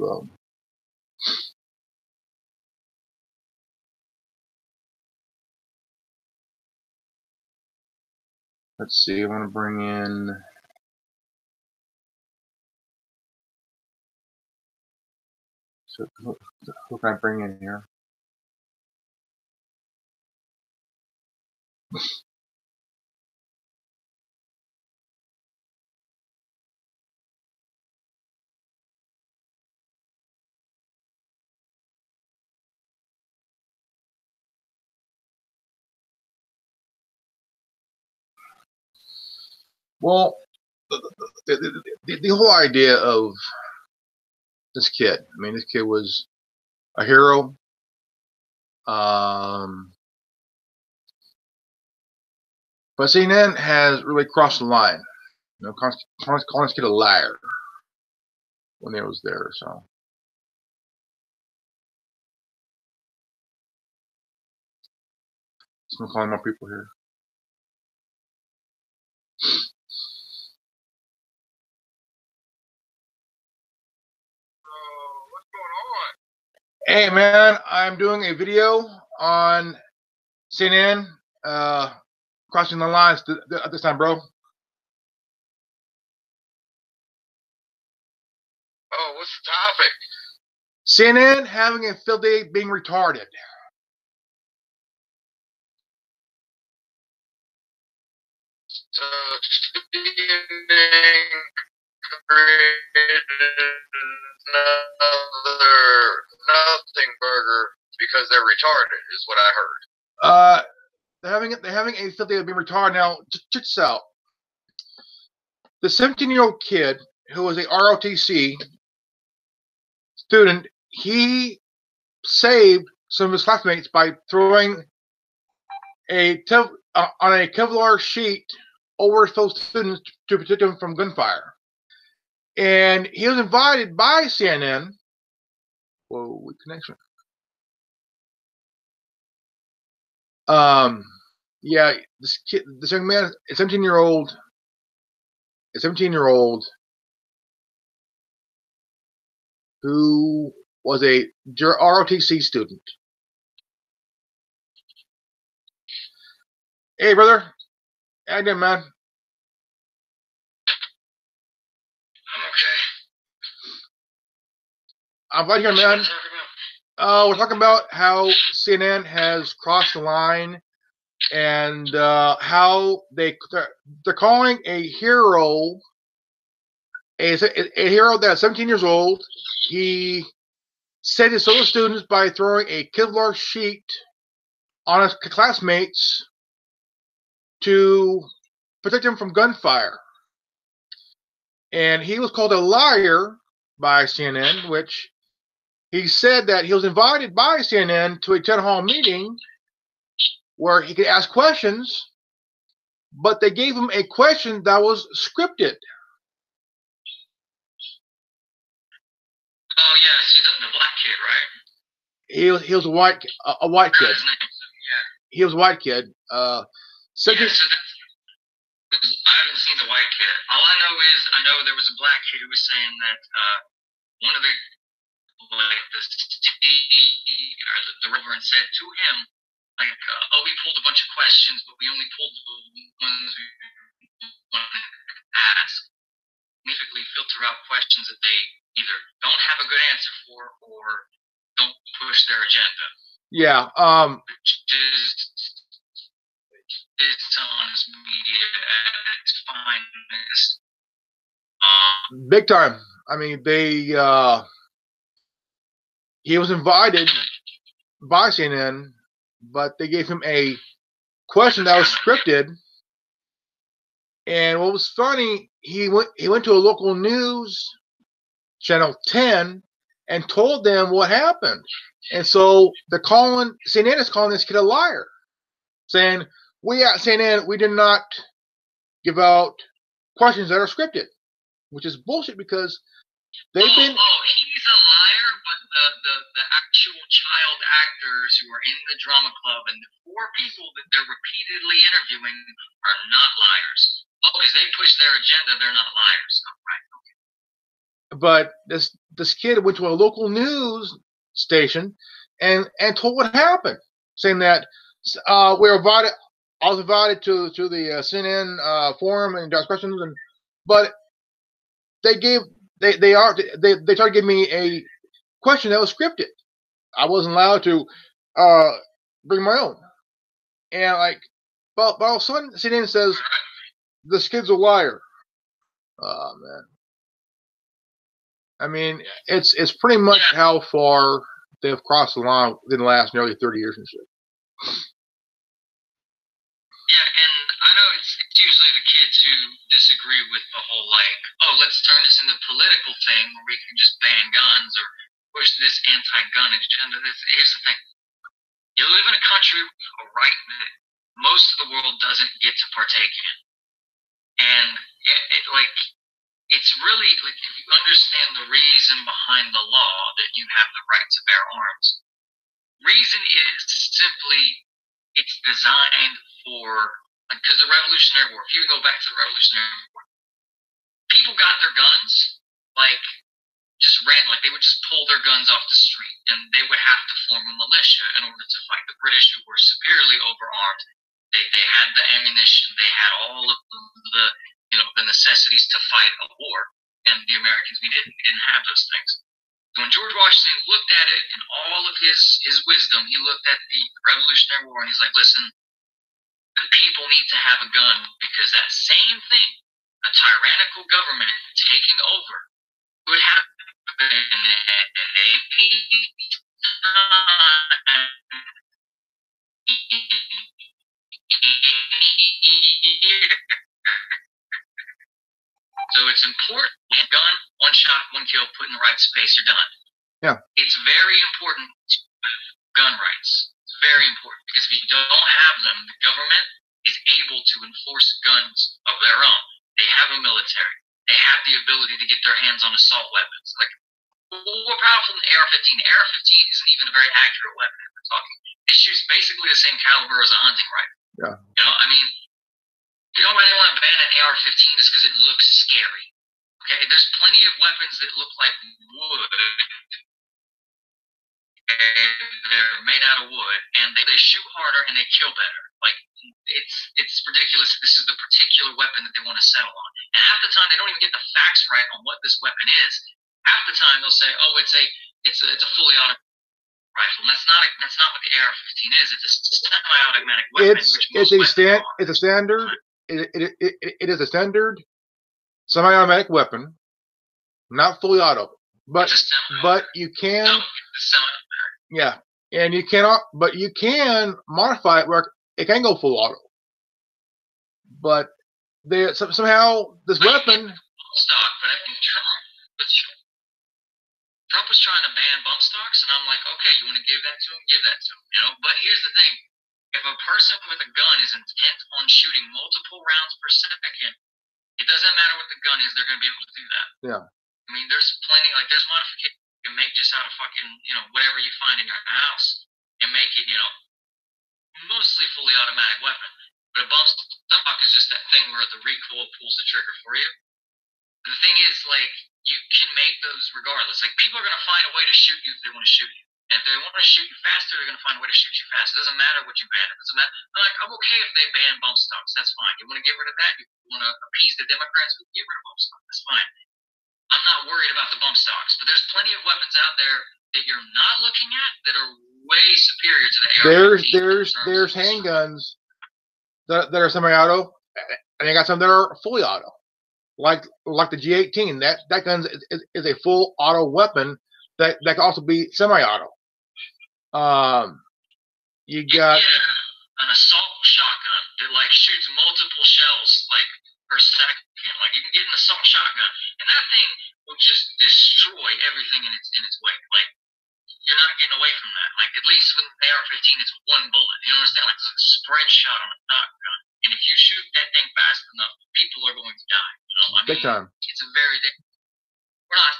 let's see, I want to bring in who can I bring in here? Well, the whole idea of this kid. I mean, this kid was a hero. But CNN has really crossed the line. You know, calling this kid a liar when they was there. So I'm calling more people here. What's going on? Hey man, I'm doing a video on CNN crossing the lines at this time, bro. Oh, what's the topic? CNN having a field day being retarded. So CNN created another nothing burger because they're retarded, is what I heard. They're having a field day being retarded. Now, check this out. The 17-year-old kid who was a ROTC student, he saved some of his classmates by throwing on a Kevlar sheet over those students to protect them from gunfire. And he was invited by CNN. Whoa, what connection? Yeah, this kid, this young man, a 17-year-old who was a ROTC student. Hey, brother. How you doing, man? I'm okay. I'm glad you're here, man. We're talking about how CNN has crossed the line and how they're calling a hero a hero that's 17 years old. He saved his fellow students by throwing a Kevlar sheet on his classmates to protect them from gunfire. And he was called a liar by CNN, which he said that he was invited by CNN to a town hall meeting where he could ask questions, but they gave him a question that was scripted. Oh, yeah, she's the black kid, right? he was a white kid. Yeah. He was a white kid. So I haven't seen the white kid. All I know is there was a black kid who was saying that one of the reverend said to him, like, we pulled a bunch of questions, but we only pulled the ones we wanted to ask. Basically filter out questions that they either don't have a good answer for or don't push their agenda. Yeah. Which is dishonest media at its finest. Big time. I mean, he was invited by CNN, but they gave him a question that was scripted. And what was funny, he went to a local news channel 10 and told them what happened. And so CNN is calling this kid a liar, saying, we at CNN, we did not give out questions that are scripted, which is bullshit because they've been... Oh, he's a liar, but the actual child actors who are in the drama club and the 4 people that they're repeatedly interviewing are not liars. Oh, because they push their agenda, they're not liars. Oh, right. Okay. But this kid went to a local news station and told what happened, saying that I was invited to the CNN forum and ask questions, but they tried to give me a question that was scripted. I wasn't allowed to bring my own, and but all of a sudden CNN says this kid's a liar. Oh man. I mean, it's pretty much how far they've crossed the line in the last nearly 30 years and shit. Yeah, and I know it's usually the kids who disagree with the whole, let's turn this into a political thing where we can just ban guns or push this anti-gun agenda. Here's the thing. You live in a country with a right that most of the world doesn't get to partake in. And it's really, if you understand the reason behind the law that you have the right to bear arms, reason is simply it's designed for, because the Revolutionary War, if you go back to the Revolutionary War, people got their guns, they would just pull their guns off the street, and they would have to form a militia in order to fight the British, who were severely overarmed. They had the ammunition, they had all of the necessities to fight a war, and the Americans, we didn't have those things. So when George Washington looked at it in all of his wisdom, he looked at the Revolutionary War and he's like, listen, the people need to have a gun because that same thing, a tyrannical government taking over, would happen at any time. So it's important. Gun, one shot, one kill, put in the right space, you're done. Yeah. It's very important to have gun rights. It's very important because if you don't have them, the government is able to enforce guns of their own. They have a military. They have the ability to get their hands on assault weapons. More powerful than AR-15. AR-15 isn't even a very accurate weapon if we're talking. It shoots basically the same caliber as a hunting rifle. Yeah. You don't really want to ban an AR-15 is because it looks scary. Okay, there's plenty of weapons that look like wood. They're made out of wood, and they shoot harder and they kill better. It's ridiculous. This is the particular weapon that they want to settle on. And half the time, they don't even get the facts right on what this weapon is. Half the time, they'll say, "Oh, it's a fully automatic rifle." And that's not what the AR-15 is. It's a semi-automatic weapon. It's a standard. It is a standard semi-automatic weapon, not fully auto, but you can, yeah, and you cannot, but you can modify it where it can go full auto. But somehow this weapon. Stock, but I think Trump was trying to ban bump stocks, and I'm like, okay, you want to give that to him, give that to him, But here's the thing. If a person with a gun is intent on shooting multiple rounds per second, it doesn't matter what the gun is, they're going to be able to do that. Yeah. There's plenty, there's modification you can make just out of fucking, whatever you find in your house and make it, mostly fully automatic weapon. But a bump stock is just that thing where the recoil pulls the trigger for you. The thing is, like, you can make those regardless. Like, people are going to find a way to shoot you if they want to shoot you. And if they want to shoot you faster, they're going to find a way to shoot you fast. It doesn't matter what you ban. It doesn't matter. Like, I'm okay if they ban bump stocks. That's fine. You want to get rid of that? You want to appease the Democrats? We get rid of bump stocks. That's fine. I'm not worried about the bump stocks. But there's plenty of weapons out there that you're not looking at that are way superior to the AR-15. There's handguns that are semi-auto, and they got some that are fully auto. Like the G18, that gun is a full auto weapon that can also be semi-auto. You got an assault shotgun that like shoots multiple shells like per second. Like you can get an assault shotgun, and that thing will just destroy everything in its way. Like you're not getting away from that. Like at least with AR-15, it's one bullet. You understand? Like it's a spread shot on a shotgun. And if you shoot that thing fast enough, people are going to die. Big time. It's a very we're not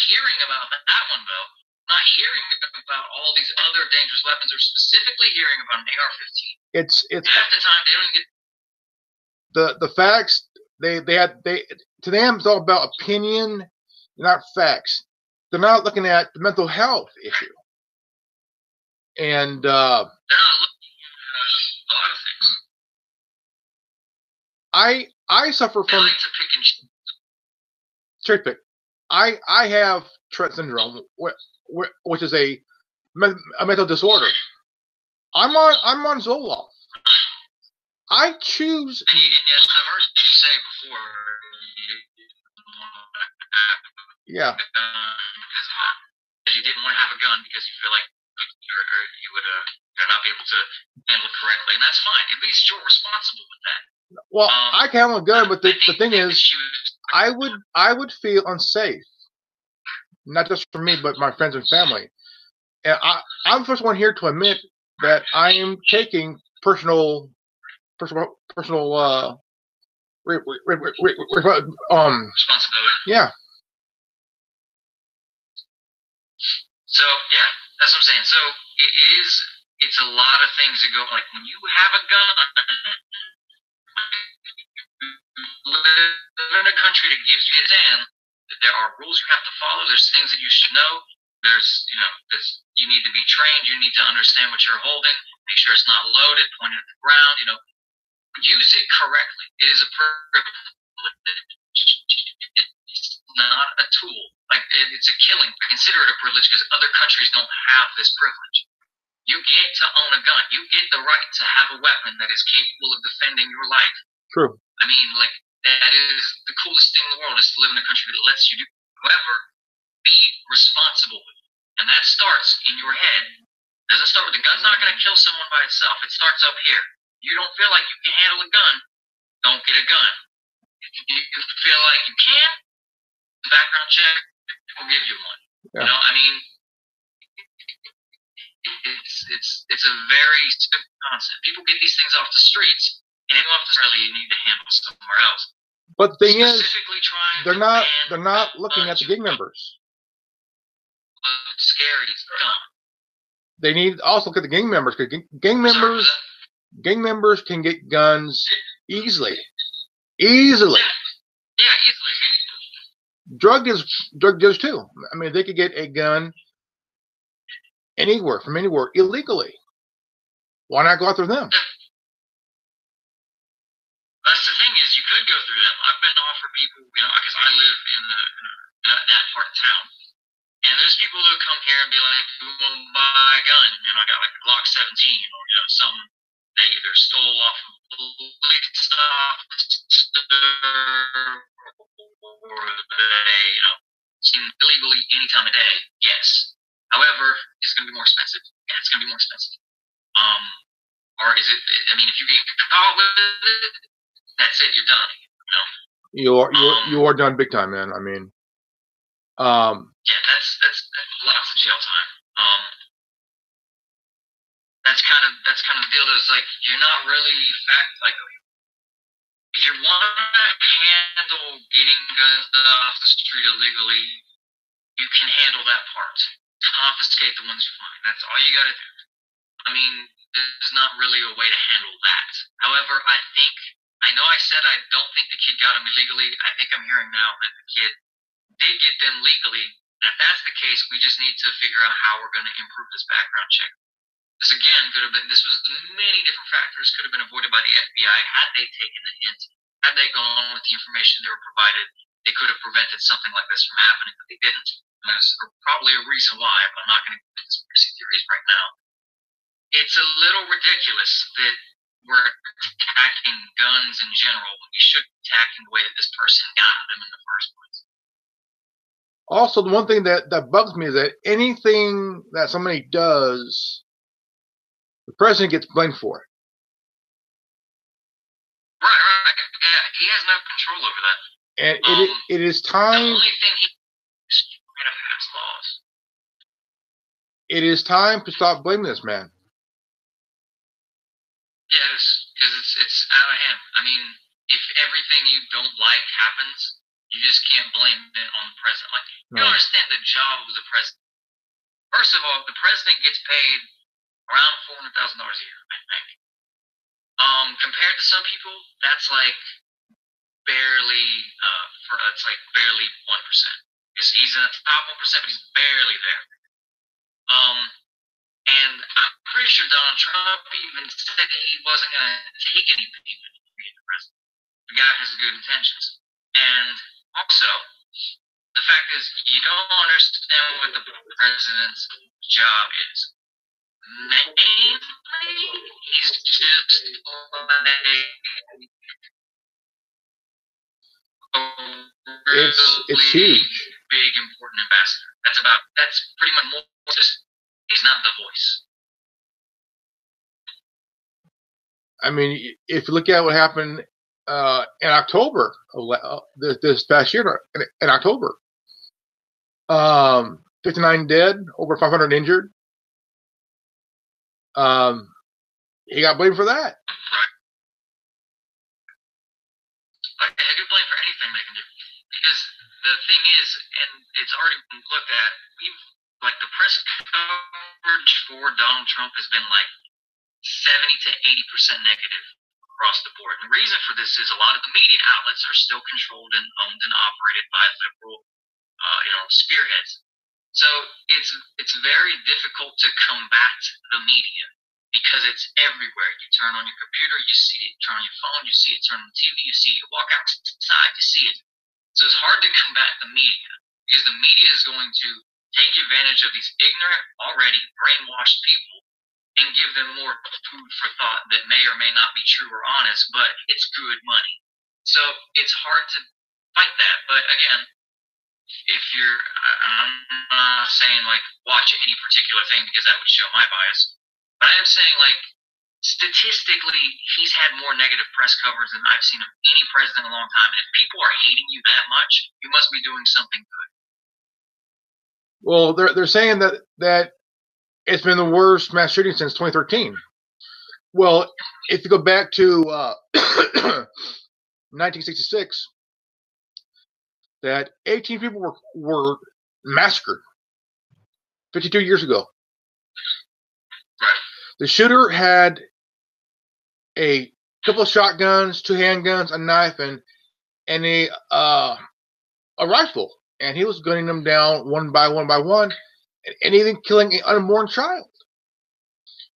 hearing about that one though. We're not hearing about all these other dangerous weapons. We're specifically hearing about an AR-15. It's half the time they don't even get the facts. They to them it's all about opinion, not facts. They're not looking at the mental health issue. And they're not looking at a lot of things. I suffer They from like to pick and choose. cherry pick. I have Tourette syndrome, which is a mental disorder. I'm on Zoloft. I choose. And yes, I've heard you say before. Yeah. You didn't want to have a gun because you feel like you would not be able to handle it correctly, and that's fine. At least you're responsible with that. Well, I can handle a gun, but the thing is, I would feel unsafe, not just for me, but my friends and family. And I'm the first one here to admit that I am taking personal responsibility. Yeah. So yeah, that's what I'm saying. So it's a lot of things that go like when you have a gun, live in a country that gives you a damn. There are rules you have to follow. There's things that you should know. There's you need to be trained. You need to understand what you're holding. Make sure it's not loaded, pointed at the ground. Use it correctly. It is a privilege. It's not a tool. Like it's a killing. I consider it a privilege because other countries don't have this privilege. You get to own a gun. You get the right to have a weapon that is capable of defending your life. True. I mean, like that is the coolest thing in the world is to live in a country that lets you do. However, be responsible with it, and that starts in your head. It doesn't start with the gun's not going to kill someone by itself. It starts up here. You don't feel like you can handle a gun, don't get a gun. If you feel like you can, background check will give you one. Yeah. I mean, it's a very simple concept. People get these things off the streets, and if off the street, you need to handle somewhere else. But the thing is, they're not looking at the gang members. It's scary. It's dumb. They need to also look at the gang members because gang members can get guns easily. Yeah, easily. Drug dealers too. I mean, they could get a gun from anywhere illegally. Why not go after them? Yeah. That's the thing is, you could go through them. I've been offered people, because I live in that part of town, and there's people who come here and be like, "Who will buy a gun?" I got like a Glock 17, something they either stole off of a police officer or they, seen illegally any time of day. Yes. However, it's going to be more expensive. Yeah, it's going to be more expensive. Or is it? I mean, if you get caught with it, that's it. You're done. You are done big time, man. I mean, yeah, that's lots of jail time. That's kind of the deal. That's like you're not really if you want to handle getting guns off the street illegally, you can handle that part. Confiscate the ones you find. That's all you got to do. I mean, there's not really a way to handle that. However, I know I said I don't think the kid got them illegally. I think I'm hearing now that the kid did get them legally. And if that's the case, we just need to figure out how we're going to improve this background check. This again this was many different factors, could have been avoided by the FBI had they taken the hint, had they gone with the information they were provided. They could have prevented something like this from happening, but they didn't. And there's probably a reason why, but I'm not going to get into conspiracy theories right now. It's a little ridiculous that we're attacking guns in general when we should be attacking the way that this person got them in the first place. Also, the one thing that bugs me is that anything that somebody does, the president gets blamed for it. Right. Yeah, he has no control over that. And it is time. The only thing he is trying to pass laws. It is time to stop blaming this man. Yes, because it's out of hand. I mean, if everything you don't like happens, you just can't blame it on the president. Like, you don't understand the job of the president. First of all, the president gets paid around $400,000 a year, I think. Compared to some people, that's like barely, barely 1%. He's in the top 1%, but he's barely there. And I'm pretty sure Donald Trump even said that he wasn't going to take any payment to be the president. The guy has good intentions. And also, the fact is, you don't understand what the president's job is. Mainly, he's just it's huge. Big important ambassador. That's pretty much more just he's not the voice. I mean, if you look at what happened in October of this past year, in October, 59 dead, over 500 injured. He got blamed for that. Right. They get blamed for anything they can do. Because the thing is, and it's already been looked at, the press coverage for Donald Trump has been like 70 to 80% negative across the board. And the reason for this is a lot of the media outlets are still controlled and owned and operated by liberal, spearheads. So it's very difficult to combat the media because it's everywhere. You turn on your computer, you see it. You turn on your phone, you see it. Turn on the TV, you see it. You walk outside, you see it. So it's hard to combat the media because the media is going to take advantage of these ignorant, already brainwashed people and give them more food for thought that may or may not be true or honest, but it's good money. So it's hard to fight that. But again, I'm not saying watch any particular thing because that would show my bias, but I am saying statistically, he's had more negative press coverage than I've seen of any president in a long time. And if people are hating you that much, you must be doing something good. Well, they're saying that it's been the worst mass shooting since 2013. Well, if you go back to 1966, that 18 people were massacred 52 years ago. Right. The shooter had a couple of shotguns, 2 handguns, a knife, and a rifle, and he was gunning them down one by one, and even killing an unborn child.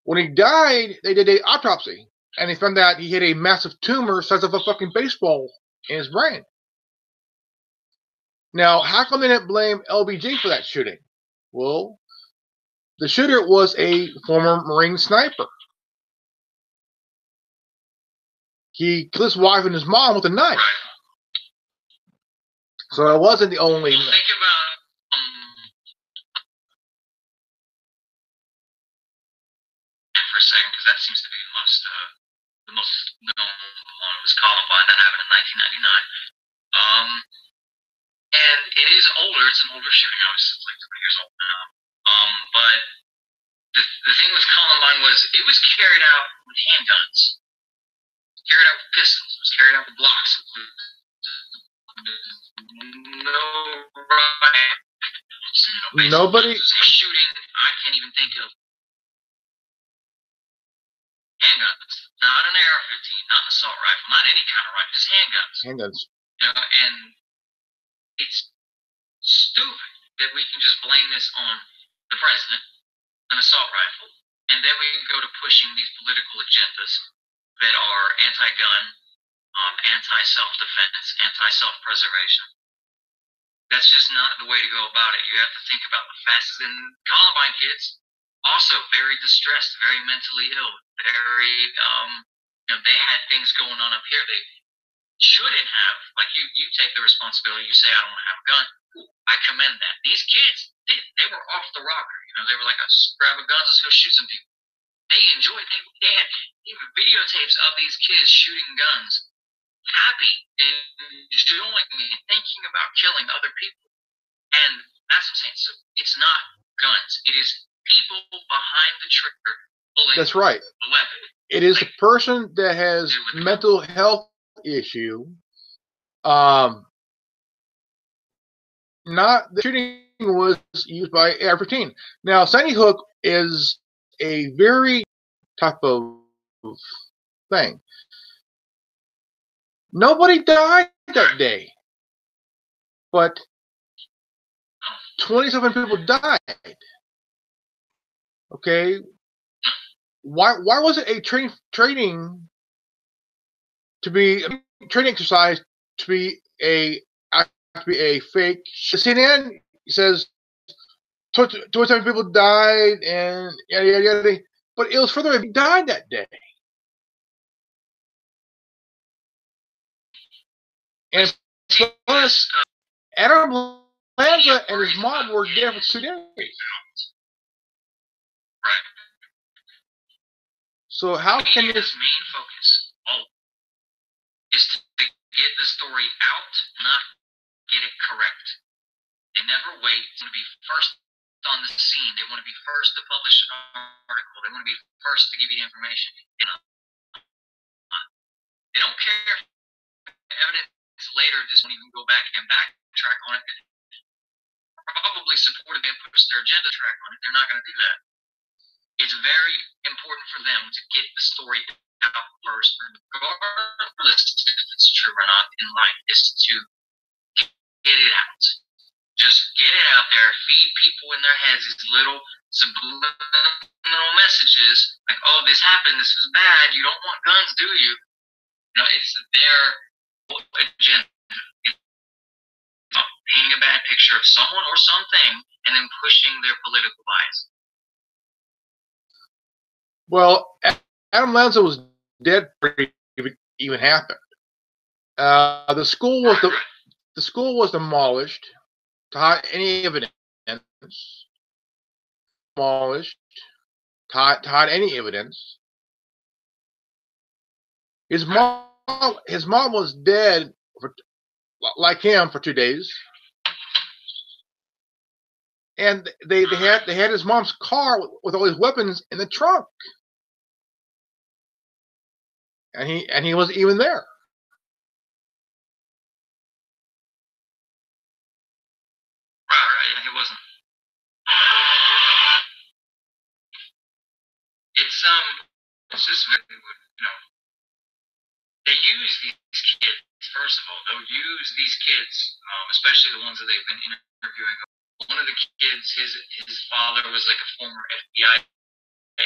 When he died, they did an autopsy, and they found out he had a massive tumor the size of a fucking baseball in his brain. Now, how come they didn't blame LBJ for that shooting? Well, the shooter was a former Marine sniper. He killed his wife and his mom with a knife. Right. So it wasn't the only. Think about for a second, because that seems to be the most known one was Columbine that happened in 1999. And it is older. It's an older shooting. Obviously, it's like 20 years old now. But the thing with Columbine was it was carried out with handguns, carried out with pistols, it was carried out with blocks. No riot. Nobody. Shooting, I can't even think of handguns. Not an AR-15, not an assault rifle, not any kind of rifle, just handguns. Handguns. And it's stupid that we can just blame this on the president, an assault rifle, and then we can go to pushing these political agendas that are anti-gun, anti-self-defense, anti-self-preservation. That's just not the way to go about it. You have to think about the facts. And Columbine kids, also very distressed, very mentally ill, very, they had things going on up here they shouldn't have. Like you take the responsibility. You say, I don't want to have a gun. Ooh, I commend that. These kids, they were off the rocker. They were like, let's grab a gun, let's go shoot some people. They enjoyed. They had even videotapes of these kids shooting guns, happy, enjoying it, thinking about killing other people. And that's what I'm saying. So it's not guns. It is people behind the trigger pulling That's right. the weapon. It is a person that has mental health issue. Not the shooting was used by AR-15. Now, Sandy Hook is a very type of thing. Nobody died that day, but 27 people died. Okay, why was it a training exercise to be a fake? CNN says 27 people died and yada yada yada, but it was further if he died that day. And plus, Adam Lanza and his mom were there for 2 days. Right. So how can this main focus is to get the story out, not get it correct. They never wait to be first on the scene. They want to be first to publish an article. They want to be first to give you the information. They don't care if evidence later just won't even go back and backtrack on it. Probably supported and push their agenda track on it. They're not going to do that. It's very important for them to get the story out first, regardless if it's true or not in life, is to get it out. Just get it out there, feed people in their heads these little subliminal messages like, oh, this happened, this is bad, you don't want guns, do you? It's their agenda. It's painting a bad picture of someone or something and then pushing their political bias. Well, Adam Lanza was dead before it even happened. The school was demolished to hide any evidence. Demolished to hide any evidence. His mom was dead like him for 2 days, and they had his mom's car with all his weapons in the trunk. And he wasn't even there. Right, he wasn't. It's just very, they use these kids. First of all, they'll use these kids, especially the ones that they've been interviewing. One of the kids, his father was like a former FBI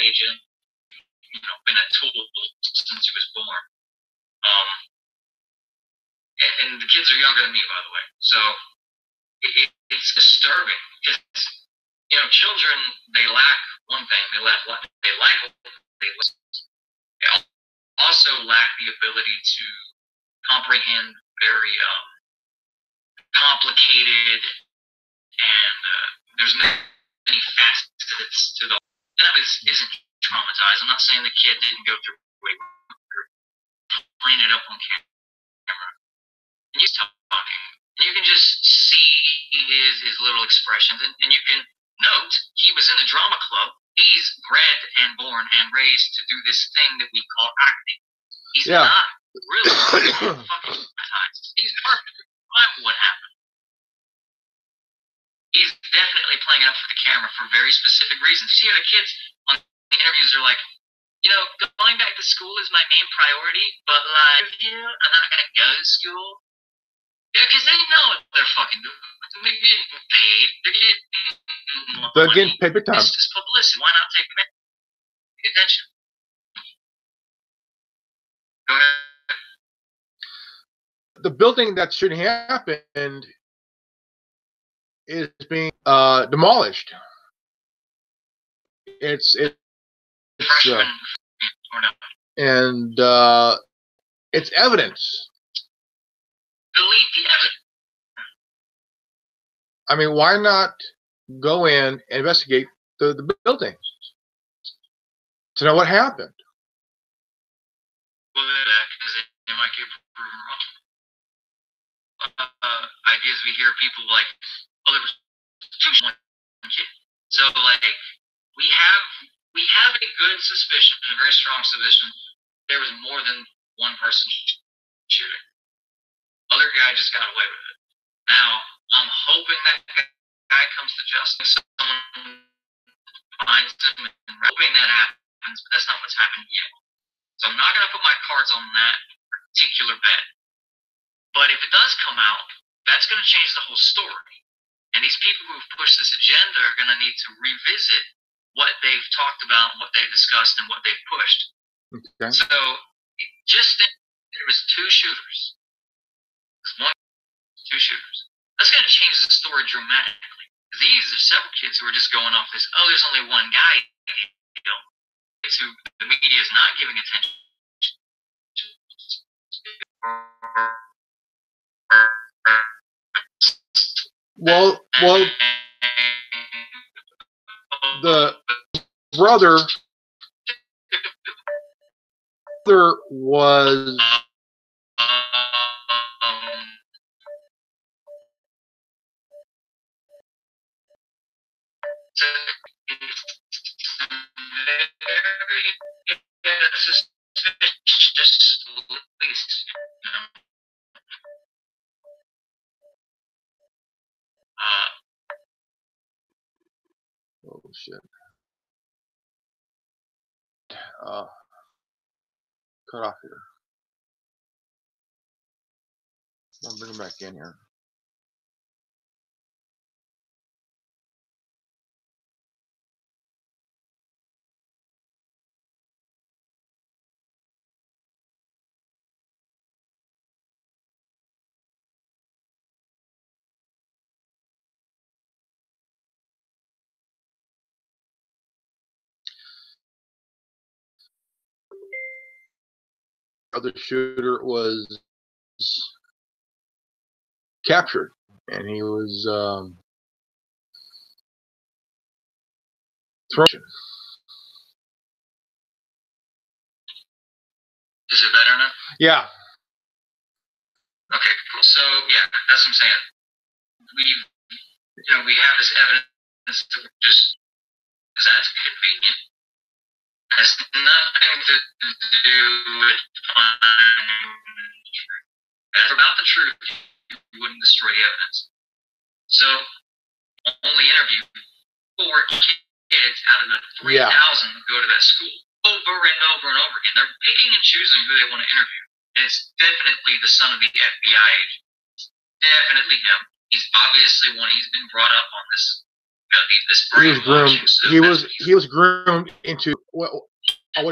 agent. Been a tool since he was born. And the kids are younger than me, by the way. So it's disturbing because, children, they lack one thing. They lack what they like. They also lack the ability to comprehend very complicated and there's many facets to the. And that isn't traumatized. I'm not saying the kid didn't go through playing it up on camera. And he's talking. And you can just see his little expressions. And you can note he was in the drama club. He's bred and born and raised to do this thing that we call acting. He's not really fucking traumatized. He's perfect. What happened? he's definitely playing it up for the camera for very specific reasons. You see how the kids on the interviews are like, you know, going back to school is my main priority, but like, I'm not gonna go to school. Yeah, because they know what they're fucking doing. They're getting paid. They're getting paid big time. It's just publicity. Why not take attention? Go ahead. The building that should happened is being demolished. It's and it's evidence. Delete the evidence. I mean, why not go in and investigate the building to know what happened? Well, because they might get proven wrong. Ideas we hear people like, oh, there was one kid. So like we have a good suspicion, a very strong suspicion, there was more than one person shooting. Other guy just got away with it. Now I'm hoping that guy comes to justice. Someone finds him, and hoping that happens. But that's not what's happened yet. So I'm not going to put my cards on that particular bet. But if it does come out, that's going to change the whole story. And these people who've pushed this agenda are going to need to revisit what they've talked about, what they've discussed, and what they've pushed. Okay. So just think there was two shooters. Two shooters. That's going to change the story dramatically. These are several kids who are just going off this, oh, there's only one guy. You know, kids who the media is not giving attention Well, the brother was oh shit. Cut off here. I'll bring him back in here. Other shooter was captured, and he was thrown. Is it better now? Yeah. Okay, cool. So yeah, that's what I'm saying. We have this evidence that we're just because that's convenient. It has nothing to do with finding the truth. If it's about the truth, you wouldn't destroy the evidence. So, only interview 4 kids out of the 3,000 who go to that school over and over and over again. They're picking and choosing who they want to interview. And it's definitely the son of the FBI agent. It's definitely him. He's obviously one. He's been brought up on this. This brainwashing. He was groomed into what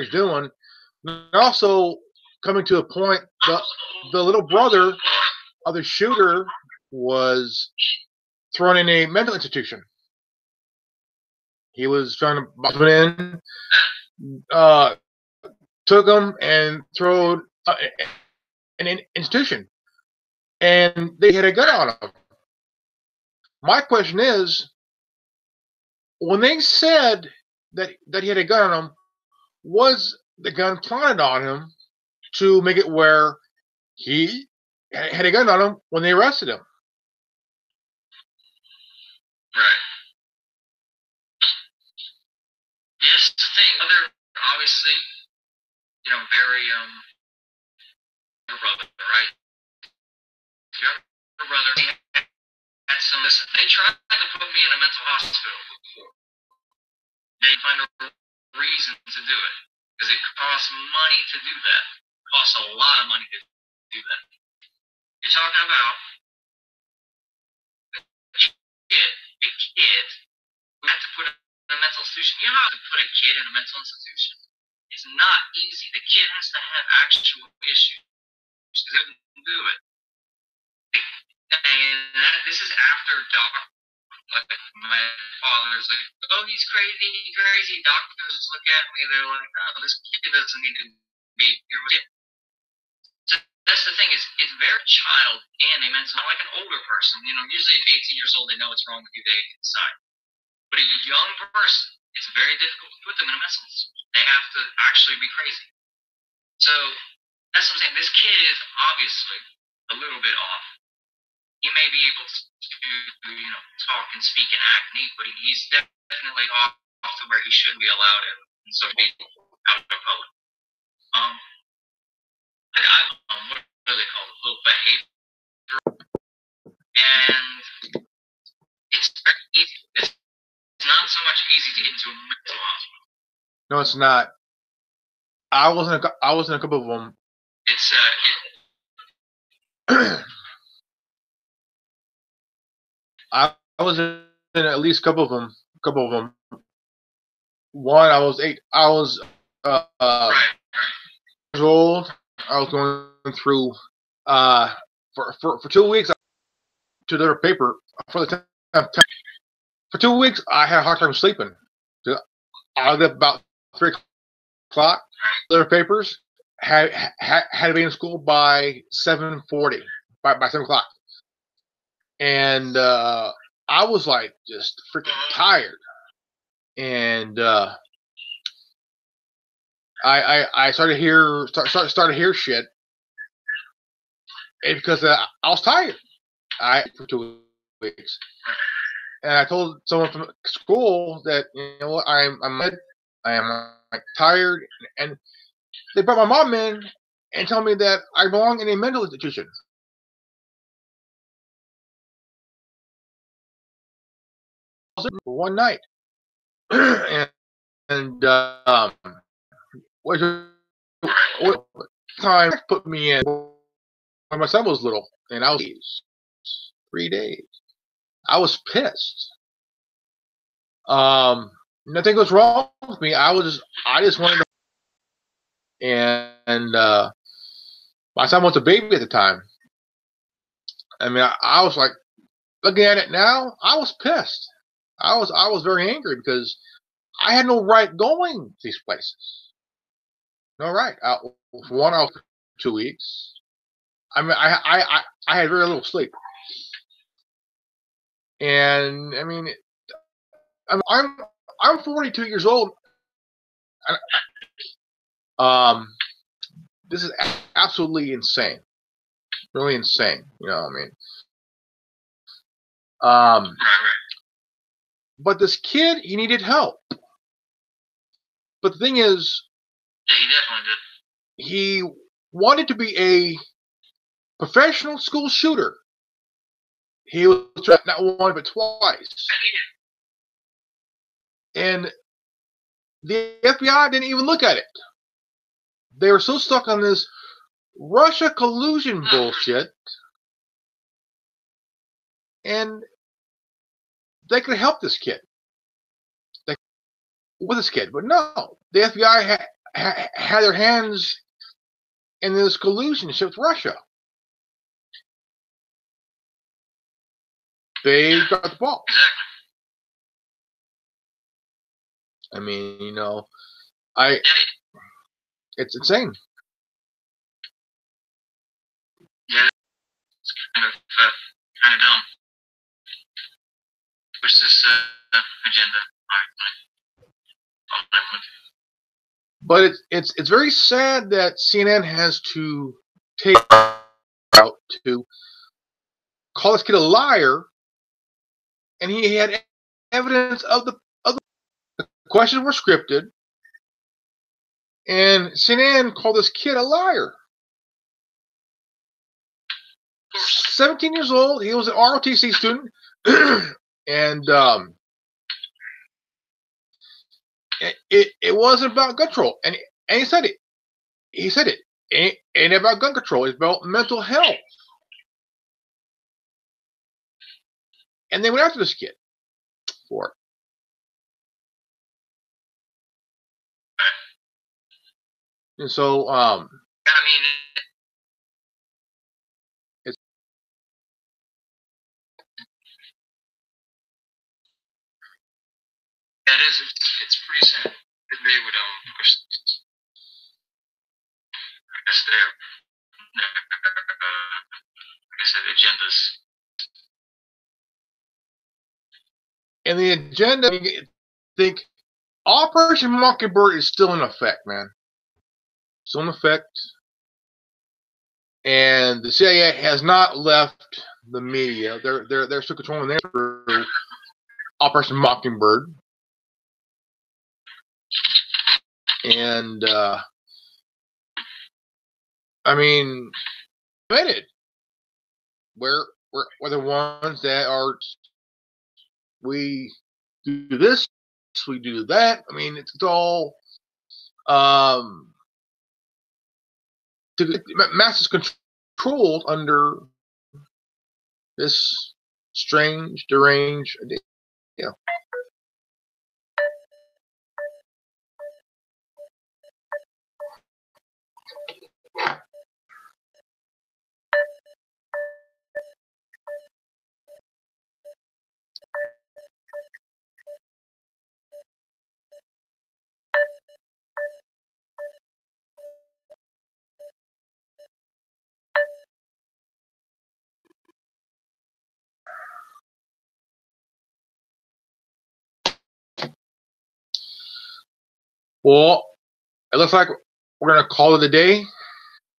he's doing. And also coming to a point, the little brother of the shooter was thrown in a mental institution. He was trying to box him in, took him and threw in an institution, and they had a gun on him. My question is, when they said that he had a gun on him, was the gun planted on him to make it where he had a gun on him when they arrested him? Right. Yes, the thing. They're obviously, very brother, right? Your brother some. Listen, they tried to put me in a mental hospital before. They find a reason to do it because it costs money to do that. It costs a lot of money to do that. You're talking about a kid who had to put in a mental institution. You know how to put a kid in a mental institution? It's not easy. The kid has to have actual issues. They wouldn't do it. And this is after like my father's like, oh, he's crazy. Doctors look at me, they're like, oh, this kid doesn't need to be here. So that's the thing, is it's very child and a mental, like an older person. You know, usually at 18 years old, they know what's wrong with you, they decide. But a young person, it's very difficult to put them in a mental institution. They have to actually be crazy. So that's what I'm saying. This kid is obviously a little bit off. He may be able to, you know, talk and speak and act neat, but he's definitely off to where he should be allowed in so be out in public. What do they call it? Little behavior, and it's very easy. It's not so much easy to get into a mental hospital. No, it's not. I was in a couple of them. It's I was in at least a couple of them. One, I was right. Years old. I was going through for 2 weeks to their paper for the time. For 2 weeks, I had a hard time sleeping. I was up about 3 o'clock. Their papers had to be in school by 7:40, by 7 o'clock. And I was like just freaking tired, and I started to hear shit, because I was tired. For 2 weeks, and I told someone from school that, you know what, I am like tired, and they brought my mom in and told me that I belong in a mental institution. For one night, and what time put me in when my son was little, and I was 3 days. I was pissed. Nothing was wrong with me. I just wanted to. And my son was a baby at the time. I mean, I was like, looking at it now, I was pissed. I was very angry because I had no right going to these places. No right. For one, I was for 2 weeks. I mean, I had very little sleep, and I mean, I'm 42 years old. This is absolutely insane, really insane. You know what I mean? But this kid, he needed help. But the thing is, yeah, he definitely did. He wanted to be a professional school shooter. He was not one but twice. And the FBI didn't even look at it. They were so stuck on this Russia collusion bullshit, and they could help this kid with this kid, but no, the FBI had their hands in this collusion shit with Russia. They got the ball. Exactly. I mean, you know, it's insane. Yeah, it's kind of dumb. What's this agenda? But it's very sad that CNN has to take out to call this kid a liar, and he had evidence of the questions were scripted, and CNN called this kid a liar. 17 years old, he was an ROTC student, And it wasn't about gun control, and he said it. He said it. It ain't about gun control. It's about mental health. And they went after this kid for it. And so, I mean, it's that is, it's pretty sad that they would push, I guess, their like I said, agendas. And the agenda, I think Operation Mockingbird is still in effect, man. Still in effect. And the CIA has not left the media. They're still controlling their through Operation Mockingbird. And I mean, admitted we're the ones that are, we do this, we do that. I mean, it's all masses controlled under this strange, deranged idea. Well, it looks like we're gonna call it a day.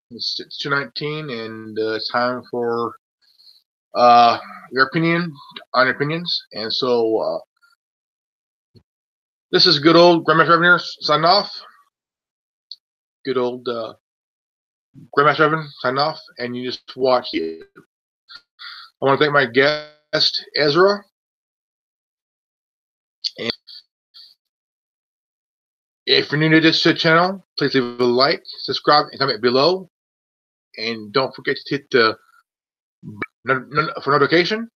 It's 2:19, and it's time for your opinion on opinions. And so this is good old Grandmaster Revenue signing off. Good old Grandmaster Revenue signing off, and you just watch it. I want to thank my guest Ezra. And if you're new to this channel, please leave a like, subscribe, and comment below. And don't forget to hit the for notification.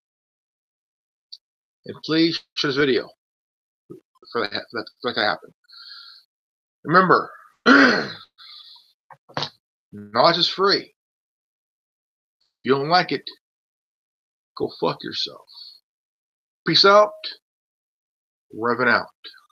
And please share this video for that to happen. Remember, knowledge is free. If you don't like it, go fuck yourself. Peace out. Revving out.